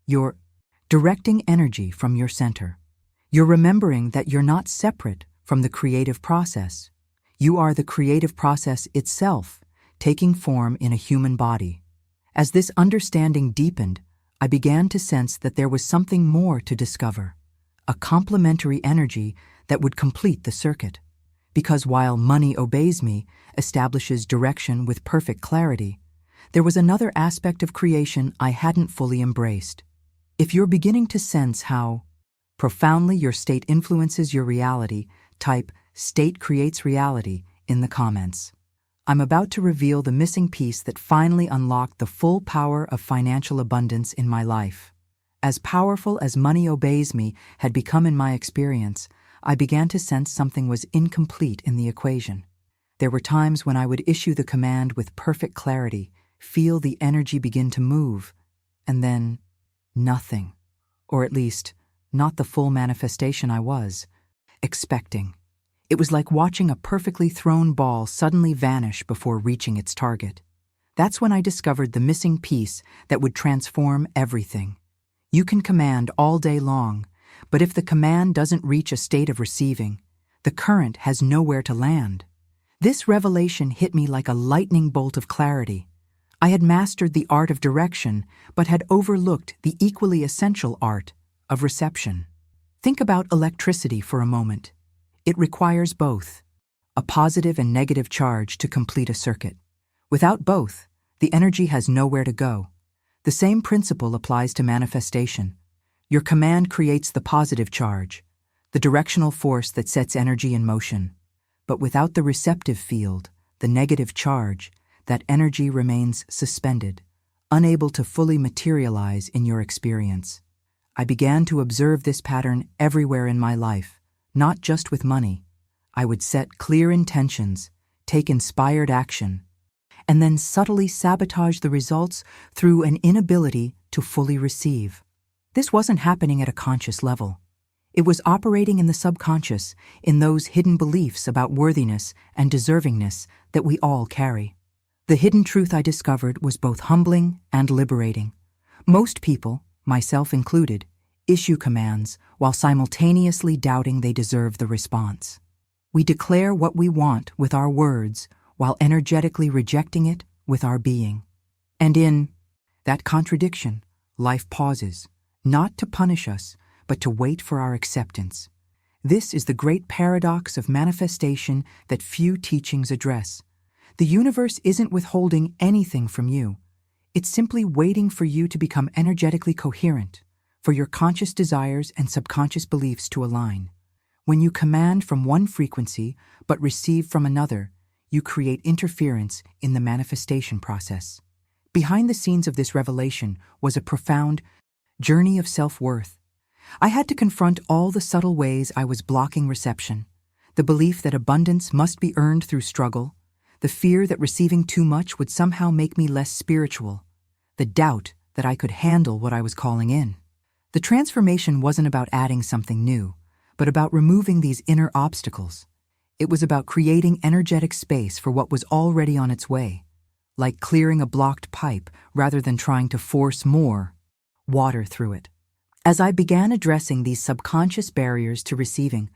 You're directing energy from your center. You're remembering that you're not separate from the creative process. You are the creative process itself, taking form in a human body. As this understanding deepened, I began to sense that there was something more to discover, a complementary energy that would complete the circuit. Because while money obeys me establishes direction with perfect clarity, there was another aspect of creation I hadn't fully embraced. If you're beginning to sense how profoundly your state influences your reality, type "state creates reality" in the comments. I'm about to reveal the missing piece that finally unlocked the full power of financial abundance in my life. As powerful as money obeys me had become in my experience, I began to sense something was incomplete in the equation. There were times when I would issue the command with perfect clarity, feel the energy begin to move, and then nothing, or at least not the full manifestation I was expecting. It was like watching a perfectly thrown ball suddenly vanish before reaching its target. That's when I discovered the missing piece that would transform everything. You can command all day long, but if the command doesn't reach a state of receiving, the current has nowhere to land. This revelation hit me like a lightning bolt of clarity. I had mastered the art of direction, but had overlooked the equally essential art of reception. Think about electricity for a moment. It requires both, a positive and negative charge to complete a circuit. Without both, the energy has nowhere to go. The same principle applies to manifestation. Your command creates the positive charge, the directional force that sets energy in motion. But without the receptive field, the negative charge, that energy remains suspended, unable to fully materialize in your experience. I began to observe this pattern everywhere in my life, not just with money. I would set clear intentions, take inspired action, and then subtly sabotage the results through an inability to fully receive. This wasn't happening at a conscious level. It was operating in the subconscious, in those hidden beliefs about worthiness and deservingness that we all carry. The hidden truth I discovered was both humbling and liberating. Most people, myself included, issue commands while simultaneously doubting they deserve the response. We declare what we want with our words while energetically rejecting it with our being. And in that contradiction, life pauses, not to punish us, but to wait for our acceptance. This is the great paradox of manifestation that few teachings address. The universe isn't withholding anything from you. It's simply waiting for you to become energetically coherent, for your conscious desires and subconscious beliefs to align. When you command from one frequency but receive from another, you create interference in the manifestation process. Behind the scenes of this revelation was a profound journey of self-worth. I had to confront all the subtle ways I was blocking reception, the belief that abundance must be earned through struggle, the fear that receiving too much would somehow make me less spiritual, the doubt that I could handle what I was calling in. The transformation wasn't about adding something new, but about removing these inner obstacles. It was about creating energetic space for what was already on its way, like clearing a blocked pipe rather than trying to force more water through it. As I began addressing these subconscious barriers to receiving,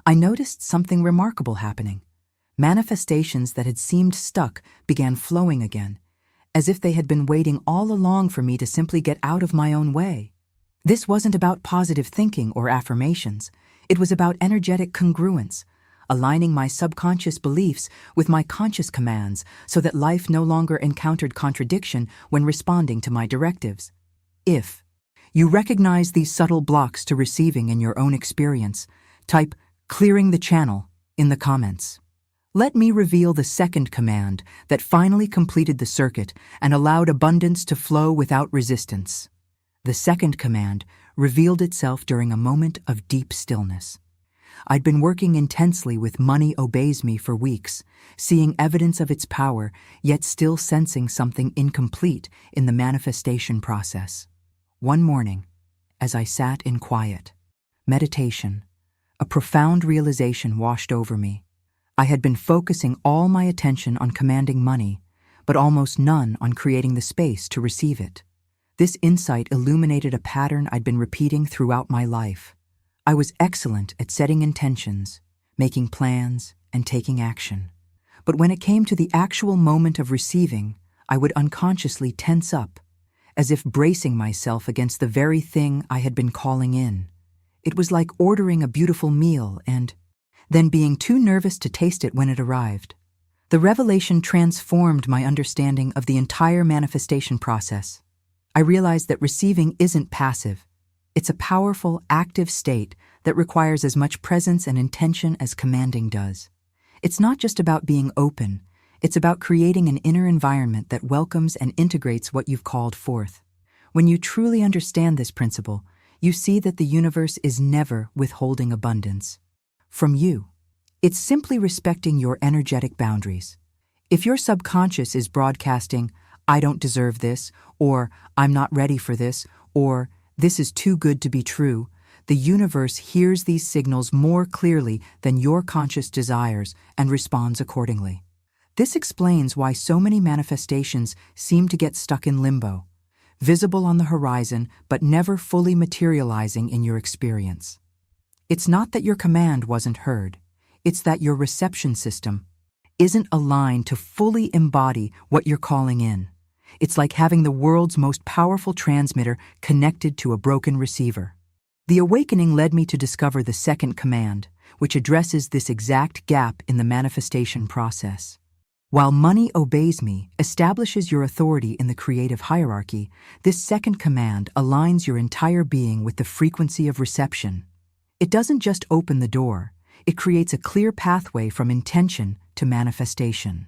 I noticed something remarkable happening. Manifestations that had seemed stuck began flowing again, as if they had been waiting all along for me to simply get out of my own way. This wasn't about positive thinking or affirmations. It was about energetic congruence, aligning my subconscious beliefs with my conscious commands so that life no longer encountered contradiction when responding to my directives. If you recognize these subtle blocks to receiving in your own experience, type "clearing the channel" in the comments. Let me reveal the second command that finally completed the circuit and allowed abundance to flow without resistance. The second command revealed itself during a moment of deep stillness. I'd been working intensely with "money obeys me" for weeks, seeing evidence of its power, yet still sensing something incomplete in the manifestation process. One morning, as I sat in quiet meditation, a profound realization washed over me. I had been focusing all my attention on commanding money, but almost none on creating the space to receive it. This insight illuminated a pattern I'd been repeating throughout my life. I was excellent at setting intentions, making plans, and taking action. But when it came to the actual moment of receiving, I would unconsciously tense up, as if bracing myself against the very thing I had been calling in. It was like ordering a beautiful meal and then being too nervous to taste it when it arrived. The revelation transformed my understanding of the entire manifestation process. I realized that receiving isn't passive. It's a powerful, active state that requires as much presence and intention as commanding does. It's not just about being open, it's about creating an inner environment that welcomes and integrates what you've called forth. When you truly understand this principle, you see that the universe is never withholding abundance from you. It's simply respecting your energetic boundaries. If your subconscious is broadcasting, "I don't deserve this," or "I'm not ready for this," or "this is too good to be true," the universe hears these signals more clearly than your conscious desires and responds accordingly. This explains why so many manifestations seem to get stuck in limbo, visible on the horizon but never fully materializing in your experience. It's not that your command wasn't heard, it's that your reception system isn't aligned to fully embody what you're calling in. It's like having the world's most powerful transmitter connected to a broken receiver. The awakening led me to discover the second command, which addresses this exact gap in the manifestation process. While money obeys me establishes your authority in the creative hierarchy, this second command aligns your entire being with the frequency of reception. It doesn't just open the door, it creates a clear pathway from intention to manifestation.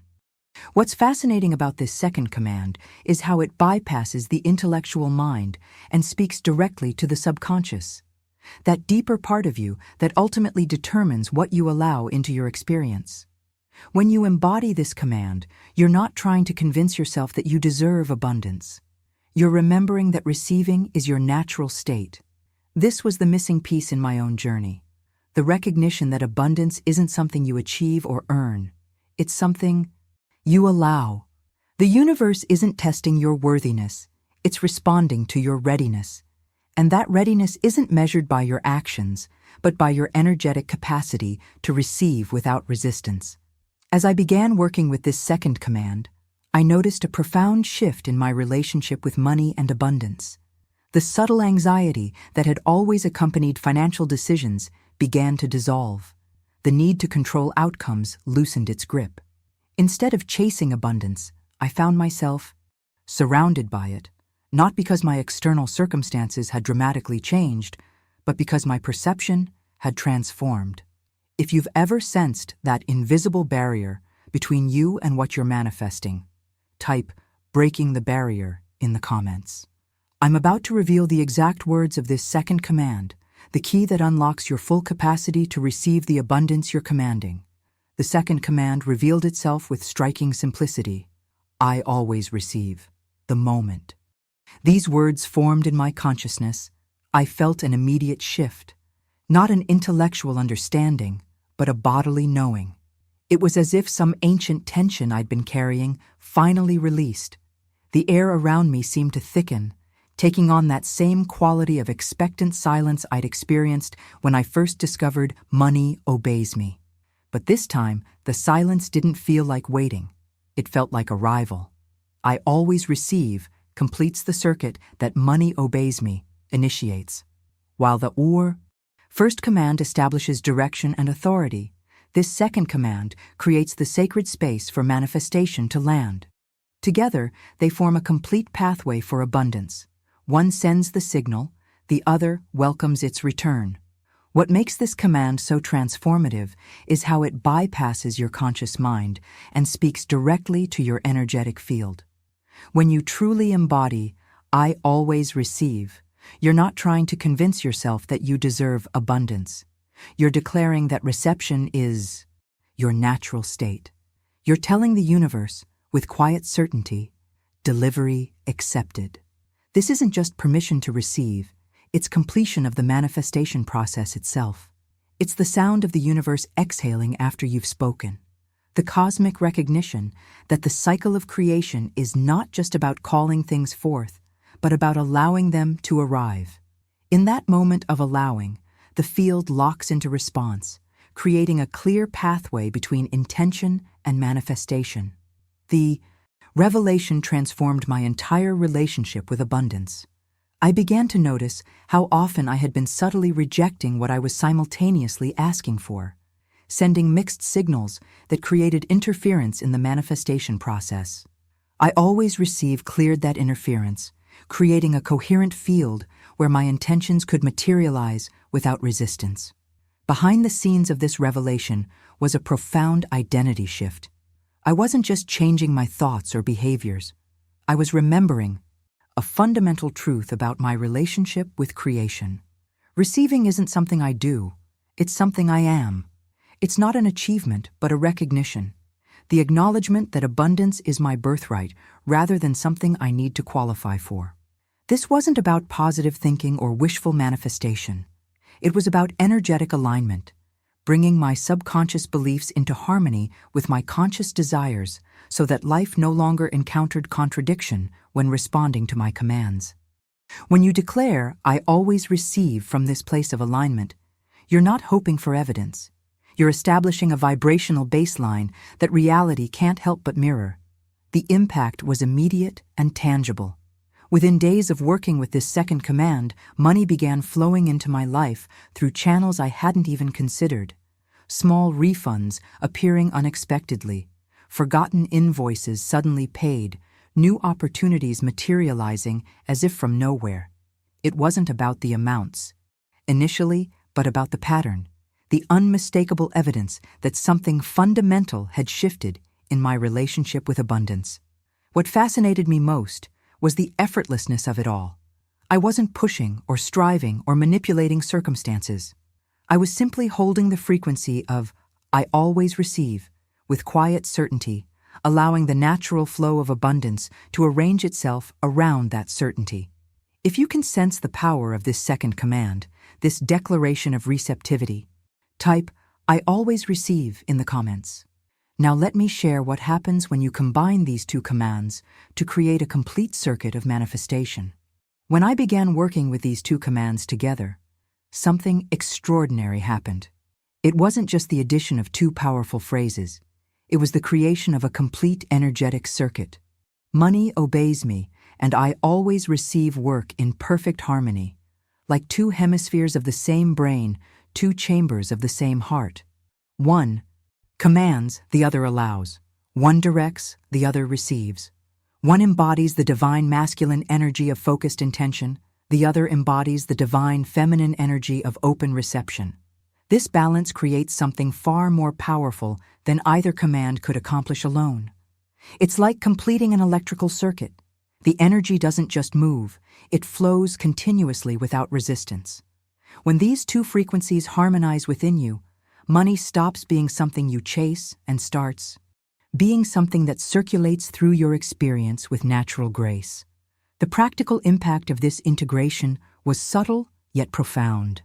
What's fascinating about this second command is how it bypasses the intellectual mind and speaks directly to the subconscious, that deeper part of you that ultimately determines what you allow into your experience. When you embody this command, you're not trying to convince yourself that you deserve abundance. You're remembering that receiving is your natural state. This was the missing piece in my own journey. The recognition that abundance isn't something you achieve or earn. It's something you allow. The universe isn't testing your worthiness. It's responding to your readiness. And that readiness isn't measured by your actions, but by your energetic capacity to receive without resistance. As I began working with this second command, I noticed a profound shift in my relationship with money and abundance. The subtle anxiety that had always accompanied financial decisions began to dissolve. The need to control outcomes loosened its grip. Instead of chasing abundance, I found myself surrounded by it, not because my external circumstances had dramatically changed, but because my perception had transformed. If you've ever sensed that invisible barrier between you and what you're manifesting, type "breaking the barrier" in the comments. I'm about to reveal the exact words of this second command, the key that unlocks your full capacity to receive the abundance you're commanding. The second command revealed itself with striking simplicity. I always receive. The moment these words formed in my consciousness, I felt an immediate shift. Not an intellectual understanding, but a bodily knowing. It was as if some ancient tension I'd been carrying finally released. The air around me seemed to thicken, taking on that same quality of expectant silence I'd experienced when I first discovered money obeys me. But this time, the silence didn't feel like waiting. It felt like arrival. I always receive completes the circuit that money obeys me initiates. While the first command establishes direction and authority, this second command creates the sacred space for manifestation to land. Together, they form a complete pathway for abundance. One sends the signal, the other welcomes its return. What makes this command so transformative is how it bypasses your conscious mind and speaks directly to your energetic field. When you truly embody, "I always receive," you're not trying to convince yourself that you deserve abundance. You're declaring that reception is your natural state. You're telling the universe, with quiet certainty, delivery accepted. This isn't just permission to receive, it's completion of the manifestation process itself. It's the sound of the universe exhaling after you've spoken. The cosmic recognition that the cycle of creation is not just about calling things forth, but about allowing them to arrive. In that moment of allowing, the field locks into response, creating a clear pathway between intention and manifestation. The revelation transformed my entire relationship with abundance. I began to notice how often I had been subtly rejecting what I was simultaneously asking for. sending mixed signals that created interference in the manifestation process. I always receive cleared that interference, creating a coherent field where my intentions could materialize without resistance. Behind the scenes of this revelation was a profound identity shift. I wasn't just changing my thoughts or behaviors. I was remembering a fundamental truth about my relationship with creation. Receiving isn't something I do, it's something I am. It's not an achievement, but a recognition. The acknowledgement that abundance is my birthright rather than something I need to qualify for. This wasn't about positive thinking or wishful manifestation. It was about energetic alignment, bringing my subconscious beliefs into harmony with my conscious desires so that life no longer encountered contradiction when responding to my commands. When you declare, "I always receive from this place of alignment," you're not hoping for evidence. You're establishing a vibrational baseline that reality can't help but mirror. The impact was immediate and tangible. Within days of working with this second command, money began flowing into my life through channels I hadn't even considered. Small refunds appearing unexpectedly, forgotten invoices suddenly paid, new opportunities materializing as if from nowhere. It wasn't about the amounts, initially, but about the pattern, the unmistakable evidence that something fundamental had shifted in my relationship with abundance. What fascinated me most was the effortlessness of it all. I wasn't pushing or striving or manipulating circumstances. I was simply holding the frequency of "I always receive" with quiet certainty, allowing the natural flow of abundance to arrange itself around that certainty. If you can sense the power of this second command, this declaration of receptivity, type "I always receive" in the comments. Now let me share what happens when you combine these two commands to create a complete circuit of manifestation. When I began working with these two commands together, something extraordinary happened. It wasn't just the addition of two powerful phrases. It was the creation of a complete energetic circuit. Money obeys me, and I always receive work in perfect harmony. Like two hemispheres of the same brain, two chambers of the same heart. One commands, the other allows. One directs, the other receives. One embodies the divine masculine energy of focused intention, the other embodies the divine feminine energy of open reception. This balance creates something far more powerful than either command could accomplish alone. It's like completing an electrical circuit. The energy doesn't just move, it flows continuously without resistance. When these two frequencies harmonize within you, money stops being something you chase and starts being something that circulates through your experience with natural grace. The practical impact of this integration was subtle yet profound.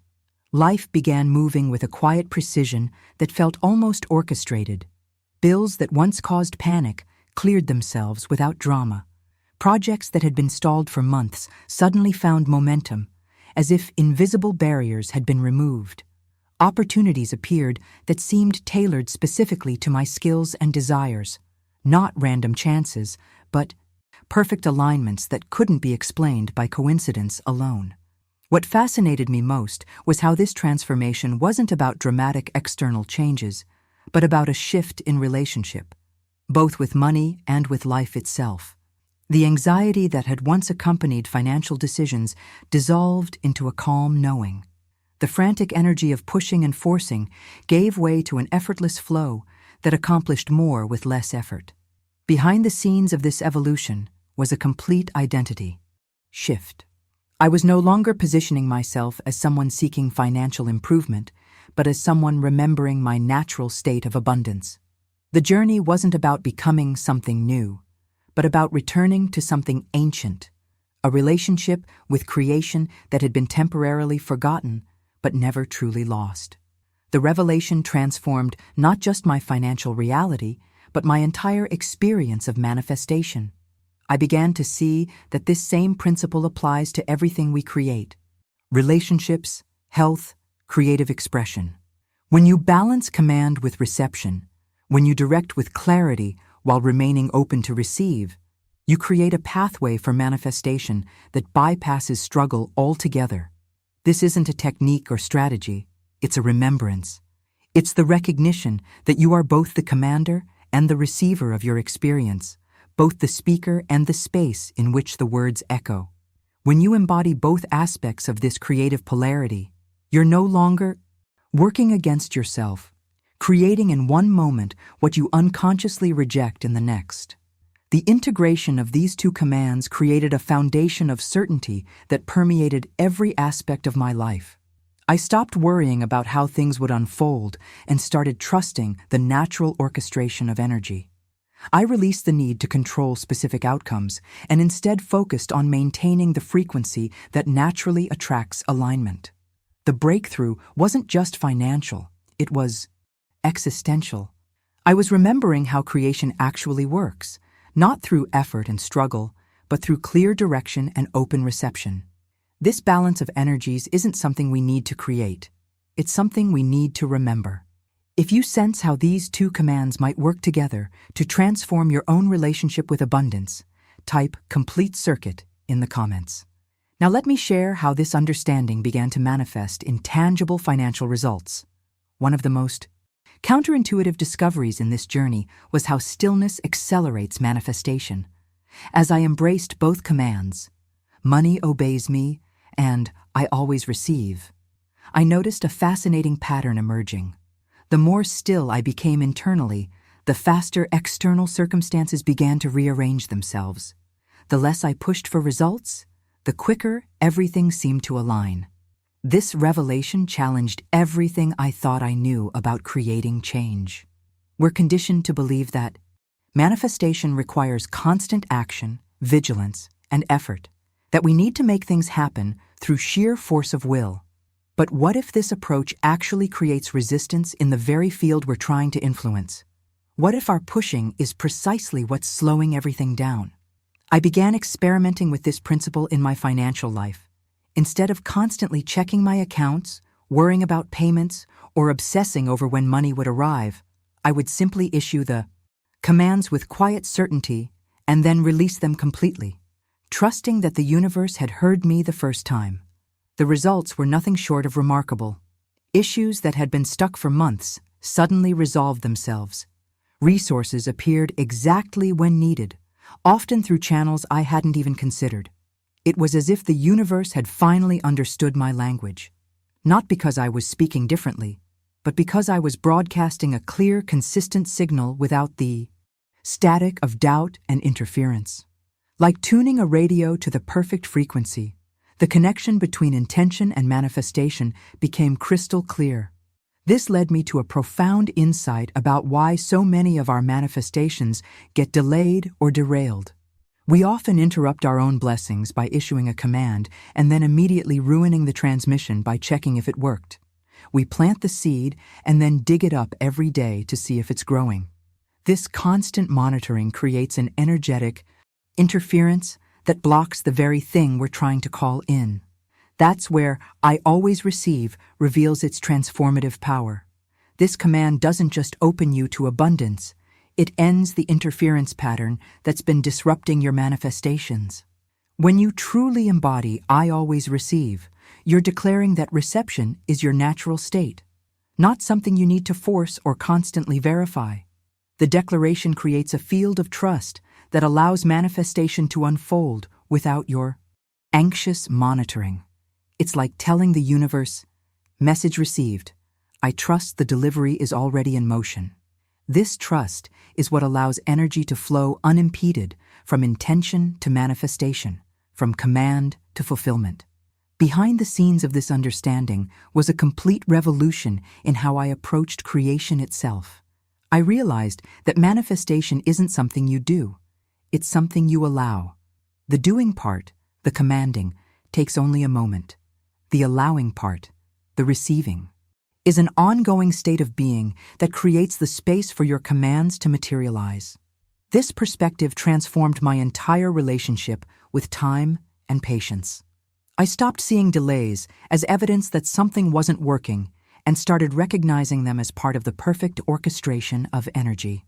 Life began moving with a quiet precision that felt almost orchestrated. Bills that once caused panic cleared themselves without drama. Projects that had been stalled for months suddenly found momentum, as if invisible barriers had been removed. Opportunities appeared that seemed tailored specifically to my skills and desires, not random chances, but perfect alignments that couldn't be explained by coincidence alone. What fascinated me most was how this transformation wasn't about dramatic external changes, but about a shift in relationship, both with money and with life itself. The anxiety that had once accompanied financial decisions dissolved into a calm knowing. The frantic energy of pushing and forcing gave way to an effortless flow that accomplished more with less effort. Behind the scenes of this evolution was a complete identity shift. I was no longer positioning myself as someone seeking financial improvement, but as someone remembering my natural state of abundance. The journey wasn't about becoming something new, but about returning to something ancient, a relationship with creation that had been temporarily forgotten but never truly lost. The revelation transformed not just my financial reality, but my entire experience of manifestation. I began to see that this same principle applies to everything we create: relationships, health, creative expression. When you balance command with reception, when you direct with clarity while remaining open to receive, you create a pathway for manifestation that bypasses struggle altogether. This isn't a technique or strategy, it's a remembrance. It's the recognition that you are both the commander and the receiver of your experience, both the speaker and the space in which the words echo. When you embody both aspects of this creative polarity, you're no longer working against yourself, creating in one moment what you unconsciously reject in the next. The integration of these two commands created a foundation of certainty that permeated every aspect of my life. I stopped worrying about how things would unfold and started trusting the natural orchestration of energy. I released the need to control specific outcomes and instead focused on maintaining the frequency that naturally attracts alignment. The breakthrough wasn't just financial, it was existential. I was remembering how creation actually works, not through effort and struggle, but through clear direction and open reception. This balance of energies isn't something we need to create. It's something we need to remember. If you sense how these two commands might work together to transform your own relationship with abundance, type "complete circuit" in the comments. Now let me share how this understanding began to manifest in tangible financial results. One of the most counterintuitive discoveries in this journey was how stillness accelerates manifestation. As I embraced both commands, money obeys me and I always receive, I noticed a fascinating pattern emerging. The more still I became internally, the faster external circumstances began to rearrange themselves. The less I pushed for results, the quicker everything seemed to align. This revelation challenged everything I thought I knew about creating change. We're conditioned to believe that manifestation requires constant action, vigilance, and effort, that we need to make things happen through sheer force of will. But what if this approach actually creates resistance in the very field we're trying to influence? What if our pushing is precisely what's slowing everything down? I began experimenting with this principle in my financial life. Instead of constantly checking my accounts, worrying about payments, or obsessing over when money would arrive, I would simply issue the commands with quiet certainty and then release them completely, trusting that the universe had heard me the first time. The results were nothing short of remarkable. Issues that had been stuck for months suddenly resolved themselves. Resources appeared exactly when needed, often through channels I hadn't even considered. It was as if the universe had finally understood my language, not because I was speaking differently, but because I was broadcasting a clear, consistent signal without the static of doubt and interference. Like tuning a radio to the perfect frequency, the connection between intention and manifestation became crystal clear. This led me to a profound insight about why so many of our manifestations get delayed or derailed. We often interrupt our own blessings by issuing a command and then immediately ruining the transmission by checking if it worked. We plant the seed and then dig it up every day to see if it's growing. This constant monitoring creates an energetic interference that blocks the very thing we're trying to call in. That's where "I always receive" reveals its transformative power. This command doesn't just open you to abundance, it ends the interference pattern that's been disrupting your manifestations. When you truly embody "I always receive," you're declaring that reception is your natural state, not something you need to force or constantly verify. The declaration creates a field of trust that allows manifestation to unfold without your anxious monitoring. It's like telling the universe, "Message received. I trust the delivery is already in motion." This trust is what allows energy to flow unimpeded from intention to manifestation, from command to fulfillment. Behind the scenes of this understanding was a complete revolution in how I approached creation itself. I realized that manifestation isn't something you do. It's something you allow. The doing part, the commanding, takes only a moment. The allowing part, the receiving, is an ongoing state of being that creates the space for your commands to materialize. This perspective transformed my entire relationship with time and patience. I stopped seeing delays as evidence that something wasn't working and started recognizing them as part of the perfect orchestration of energy.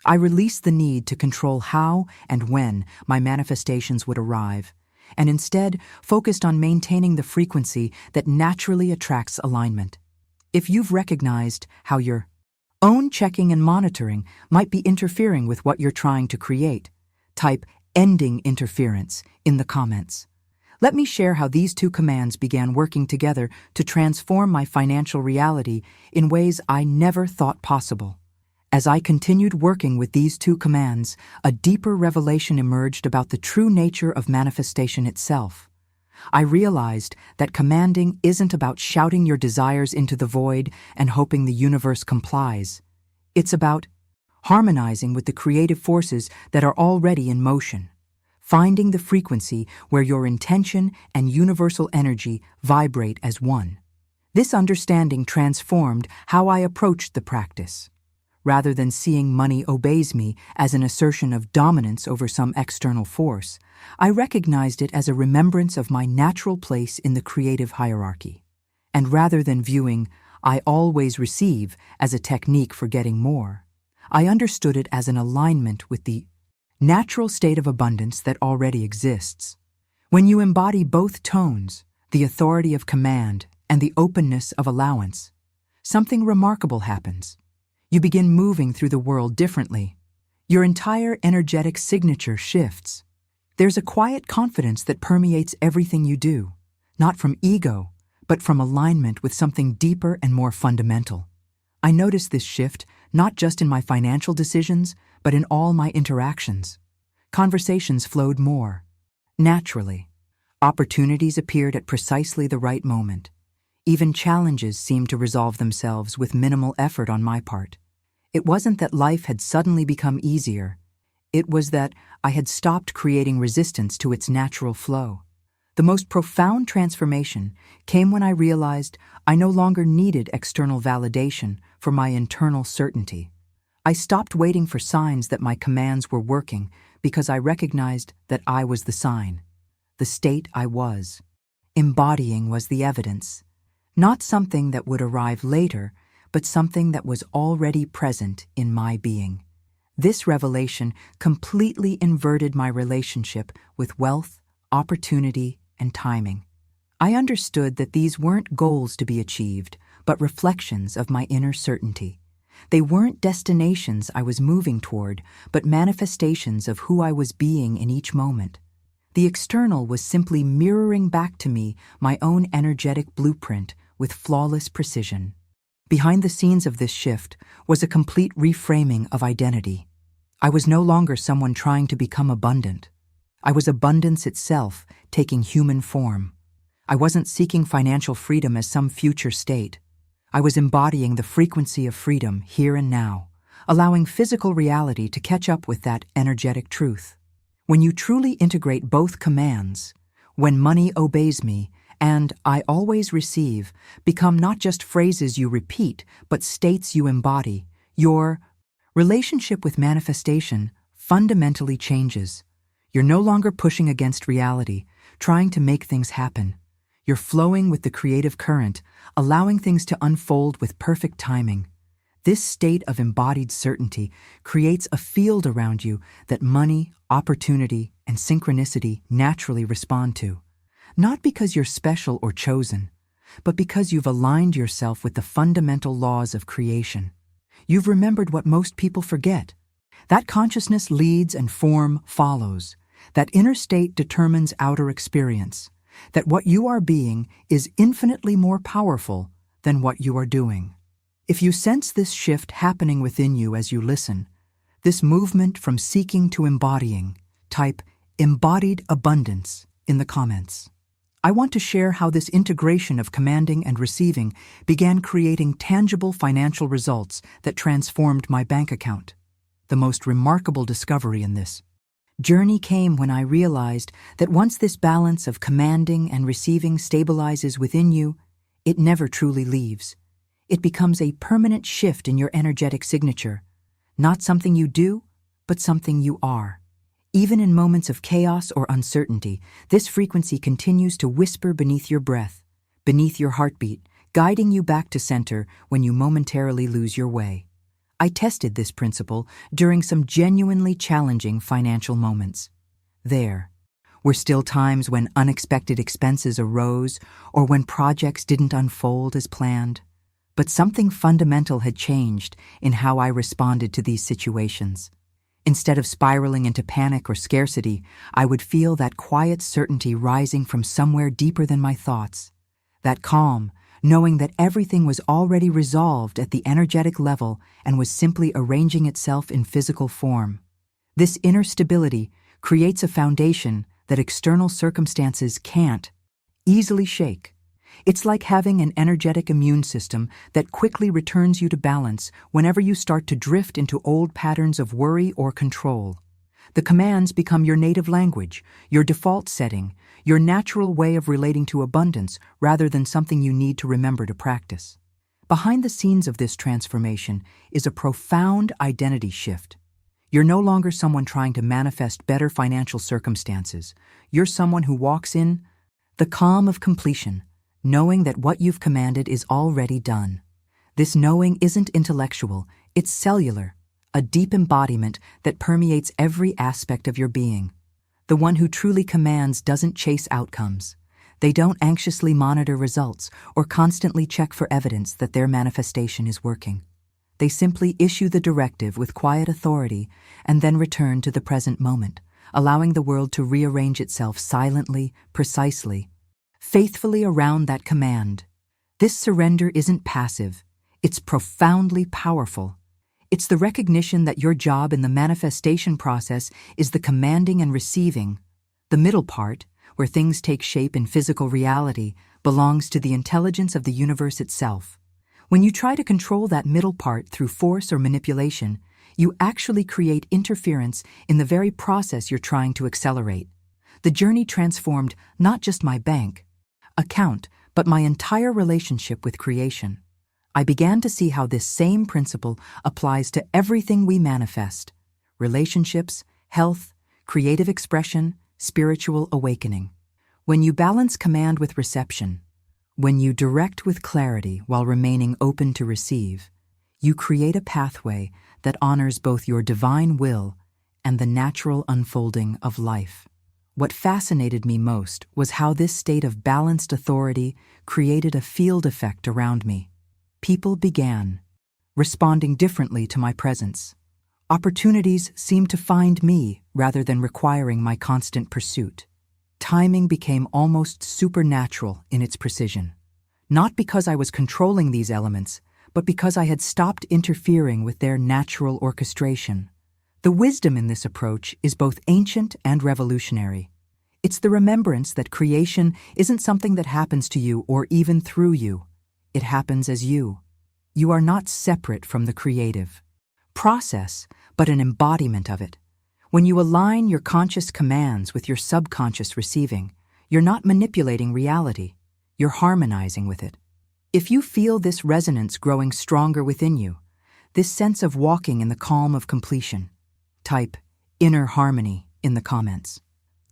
I released the need to control how and when my manifestations would arrive, and instead focused on maintaining the frequency that naturally attracts alignment. If you've recognized how your own checking and monitoring might be interfering with what you're trying to create, type "ending interference" in the comments. Let me share how these two commands began working together to transform my financial reality in ways I never thought possible. As I continued working with these two commands, a deeper revelation emerged about the true nature of manifestation itself. I realized that commanding isn't about shouting your desires into the void and hoping the universe complies. It's about harmonizing with the creative forces that are already in motion, finding the frequency where your intention and universal energy vibrate as one. This understanding transformed how I approached the practice. Rather than seeing money obeys me as an assertion of dominance over some external force, I recognized it as a remembrance of my natural place in the creative hierarchy. And rather than viewing "I always receive" as a technique for getting more, I understood it as an alignment with the natural state of abundance that already exists. When you embody both tones, the authority of command and the openness of allowance, something remarkable happens. You begin moving through the world differently. Your entire energetic signature shifts. There's a quiet confidence that permeates everything you do, not from ego, but from alignment with something deeper and more fundamental. I noticed this shift not just in my financial decisions, but in all my interactions. Conversations flowed more naturally. Opportunities appeared at precisely the right moment. Even challenges seemed to resolve themselves with minimal effort on my part. It wasn't that life had suddenly become easier. It was that I had stopped creating resistance to its natural flow. The most profound transformation came when I realized I no longer needed external validation for my internal certainty. I stopped waiting for signs that my commands were working because I recognized that I was the sign. The state I was. Embodying was the evidence. Not something that would arrive later, but something that was already present in my being. This revelation completely inverted my relationship with wealth, opportunity, and timing. I understood that these weren't goals to be achieved, but reflections of my inner certainty. They weren't destinations I was moving toward, but manifestations of who I was being in each moment. The external was simply mirroring back to me my own energetic blueprint with flawless precision. Behind the scenes of this shift was a complete reframing of identity. I was no longer someone trying to become abundant. I was abundance itself, taking human form. I wasn't seeking financial freedom as some future state. I was embodying the frequency of freedom here and now, allowing physical reality to catch up with that energetic truth. When you truly integrate both commands, "when money obeys me" and "I always receive" become not just phrases you repeat, but states you embody, your relationship with manifestation fundamentally changes. You're no longer pushing against reality, trying to make things happen. You're flowing with the creative current, allowing things to unfold with perfect timing. This state of embodied certainty creates a field around you that money, opportunity, and synchronicity naturally respond to. Not because you're special or chosen, but because you've aligned yourself with the fundamental laws of creation. You've remembered what most people forget. That consciousness leads and form follows. That inner state determines outer experience. That what you are being is infinitely more powerful than what you are doing. If you sense this shift happening within you as you listen, this movement from seeking to embodying, type "embodied abundance" in the comments. I want to share how this integration of commanding and receiving began creating tangible financial results that transformed my bank account. The most remarkable discovery in this journey came when I realized that once this balance of commanding and receiving stabilizes within you, it never truly leaves. It becomes a permanent shift in your energetic signature, not something you do, but something you are. Even in moments of chaos or uncertainty, this frequency continues to whisper beneath your breath, beneath your heartbeat, guiding you back to center when you momentarily lose your way. I tested this principle during some genuinely challenging financial moments. There were still times when unexpected expenses arose or when projects didn't unfold as planned. But something fundamental had changed in how I responded to these situations. Instead of spiraling into panic or scarcity, I would feel that quiet certainty rising from somewhere deeper than my thoughts. That calm, knowing that everything was already resolved at the energetic level and was simply arranging itself in physical form. This inner stability creates a foundation that external circumstances can't easily shake. It's like having an energetic immune system that quickly returns you to balance whenever you start to drift into old patterns of worry or control. The commands become your native language, your default setting, your natural way of relating to abundance rather than something you need to remember to practice. Behind the scenes of this transformation is a profound identity shift. You're no longer someone trying to manifest better financial circumstances. You're someone who walks in the calm of completion, knowing that what you've commanded is already done. This knowing isn't intellectual, it's cellular, a deep embodiment that permeates every aspect of your being. The one who truly commands doesn't chase outcomes. They don't anxiously monitor results or constantly check for evidence that their manifestation is working. They simply issue the directive with quiet authority and then return to the present moment, allowing the world to rearrange itself silently, precisely, faithfully around that command. This surrender isn't passive, it's profoundly powerful. It's the recognition that your job in the manifestation process is the commanding and receiving. The middle part, where things take shape in physical reality, belongs to the intelligence of the universe itself. When you try to control that middle part through force or manipulation, you actually create interference in the very process you're trying to accelerate. The journey transformed not just my bank account, but my entire relationship with creation. I began to see how this same principle applies to everything we manifest: relationships, health, creative expression, spiritual awakening. When you balance command with reception, when you direct with clarity while remaining open to receive, you create a pathway that honors both your divine will and the natural unfolding of life. What fascinated me most was how this state of balanced authority created a field effect around me. People began responding differently to my presence. Opportunities seemed to find me rather than requiring my constant pursuit. Timing became almost supernatural in its precision. Not because I was controlling these elements, but because I had stopped interfering with their natural orchestration. The wisdom in this approach is both ancient and revolutionary. It's the remembrance that creation isn't something that happens to you or even through you. It happens as you. You are not separate from the creative process, but an embodiment of it. When you align your conscious commands with your subconscious receiving, you're not manipulating reality, you're harmonizing with it. If you feel this resonance growing stronger within you, this sense of walking in the calm of completion, type inner harmony in the comments.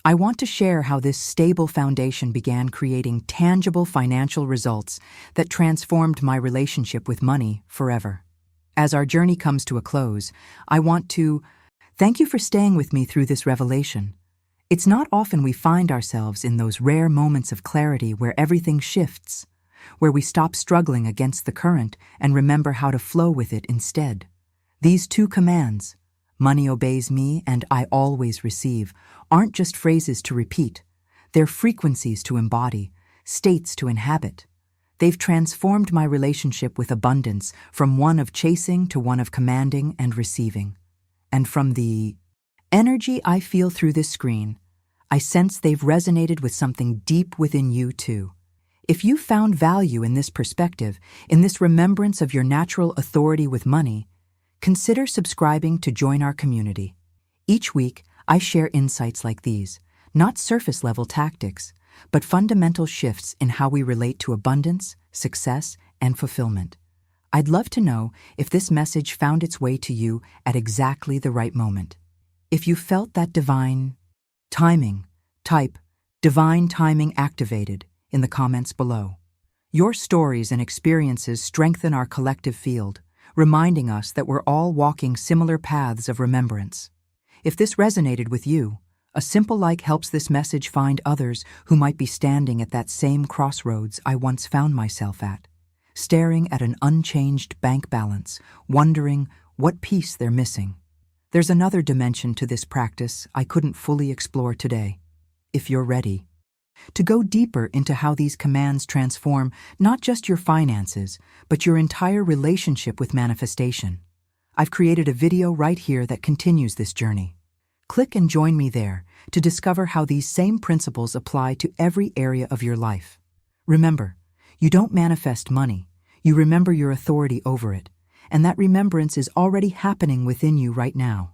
I want to share how this stable foundation began creating tangible financial results that transformed my relationship with money forever. As our journey comes to a close, I want to thank you for staying with me through this revelation. It's not often we find ourselves in those rare moments of clarity where everything shifts, where we stop struggling against the current and remember how to flow with it instead. These two commands, money obeys me and I always receive, aren't just phrases to repeat. They're frequencies to embody, states to inhabit. They've transformed my relationship with abundance from one of chasing to one of commanding and receiving. And from the energy I feel through this screen, I sense they've resonated with something deep within you too. If you found value in this perspective, in this remembrance of your natural authority with money, consider subscribing to join our community. Each week, I share insights like these, not surface-level tactics, but fundamental shifts in how we relate to abundance, success, and fulfillment. I'd love to know if this message found its way to you at exactly the right moment. If you felt that divine timing, type divine timing activated in the comments below. Your stories and experiences strengthen our collective field, reminding us that we're all walking similar paths of remembrance. If this resonated with you, a simple like helps this message find others who might be standing at that same crossroads I once found myself at. staring at an unchanged bank balance, wondering what piece they're missing. There's another dimension to this practice I couldn't fully explore today. If you're ready, to go deeper into how these commands transform not just your finances, but your entire relationship with manifestation, I've created a video right here that continues this journey. Click and join me there to discover how these same principles apply to every area of your life. Remember, you don't manifest money, you remember your authority over it, and that remembrance is already happening within you right now.